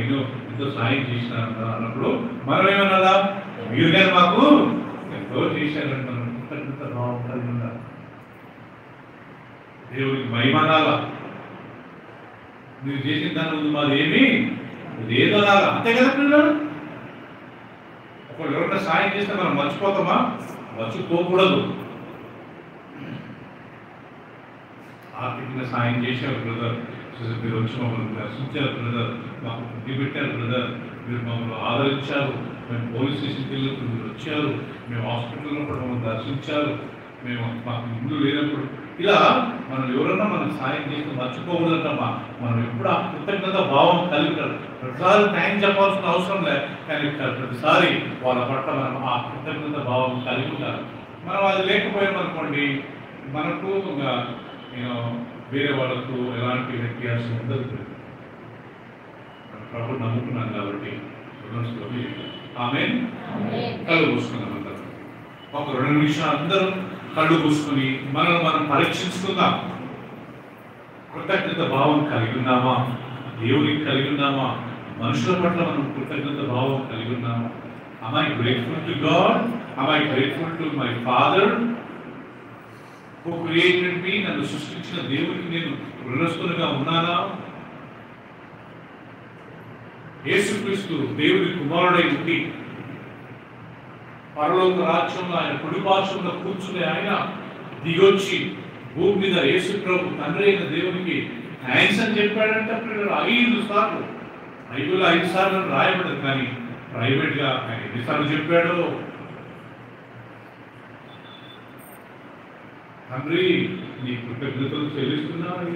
ఎంతో సాయం చేసినారు అన్నప్పుడు మనం ఏమన్నా మీరు కానీ మాకు ఎంతో చేశారని మనం కృతజ్ఞత భావం కలిగి ఉండాలి. దేవుడికి మహిమనాల మీరు చేసిన దాని ముందు మాది ఏమి లేదనాలా, అంతే కదా పిల్లలు. ఒకళ్ళు ఎవరైనా సాయం చేస్తే మనం మర్చిపోతామా? మర్చిపోకూడదు. ఆర్థికంగా సాయం చేశారు బ్రదర్, మీరు వచ్చి మమ్మల్ని దర్శించారు బ్రదర్, మాకు బుద్ధి పెట్టారు బ్రదర్, మీరు మమ్మల్ని ఆదరించారు, మేము పోలీస్ స్టేషన్కి వెళ్ళినప్పుడు మీరు వచ్చారు, మేము హాస్పిటల్లో కూడా మమ్మల్ని దర్శించారు, మేము మాకు ఇల్లు లేనప్పుడు, ఇలా మనం ఎవరన్నా మనకు సాయం చేస్తే మర్చిపోకూడదమ్మా. మనం ఎప్పుడు ఆ కృతజ్ఞత భావం కలిగి ఉంటారు. ప్రతిసారి థ్యాంక్స్ చెప్పాల్సిన అవసరం లేదు, కానీ ప్రతిసారి వాళ్ళ పట్ల మనం ఆ కృతజ్ఞత భావం కలిగి ఉంటారు. మనం అది లేకపోయామనుకోండి, మనకు వేరే వాళ్ళకు ఎలాంటి వ్యత్యాసం ఉండదు. ప్రభు నమ్ముకున్నాం కాబట్టి ఆమేన్. కళ్ళు మూసుకున్నాం అందరూ. ఒక 2 నిమిషాలు అందరూ కళ్ళు మూసుకుని మనల్ని మనం పరీక్షించుకుందాం. కృతజ్ఞత భావం కలిగి ఉన్నామా? దేవునికి కలిగి ఉన్నామా? మనుషుల పట్ల మనం కృతజ్ఞత భావం కలిగి ఉన్నామా? Am I grateful to God? Am I grateful to my Father who created me? నన్ను సృష్టించిన దేవునికి నేను ఋణస్థునిగా ఉన్నానా? యేసుక్రీస్తు దేవుని కుమారుడై ఉండి పరలోక రాజ్యంలో ఆయన కుడి పార్శ్వంలో కూర్చుని ఆయన దిగొచ్చి భూమి మీద యేసు ప్రభు తండ్రి అయిన దేవునికి థ్యాంక్స్ అని చెప్పాడంటే 5 సార్లు. బైబిల్ 5 సార్లు రాయబడదు, కానీ ప్రైవేట్ గా ఆయన ఎన్నిసార్లు చెప్పాడో. తండ్రి నీ కృతజ్ఞతలు చెల్లిస్తున్నావు.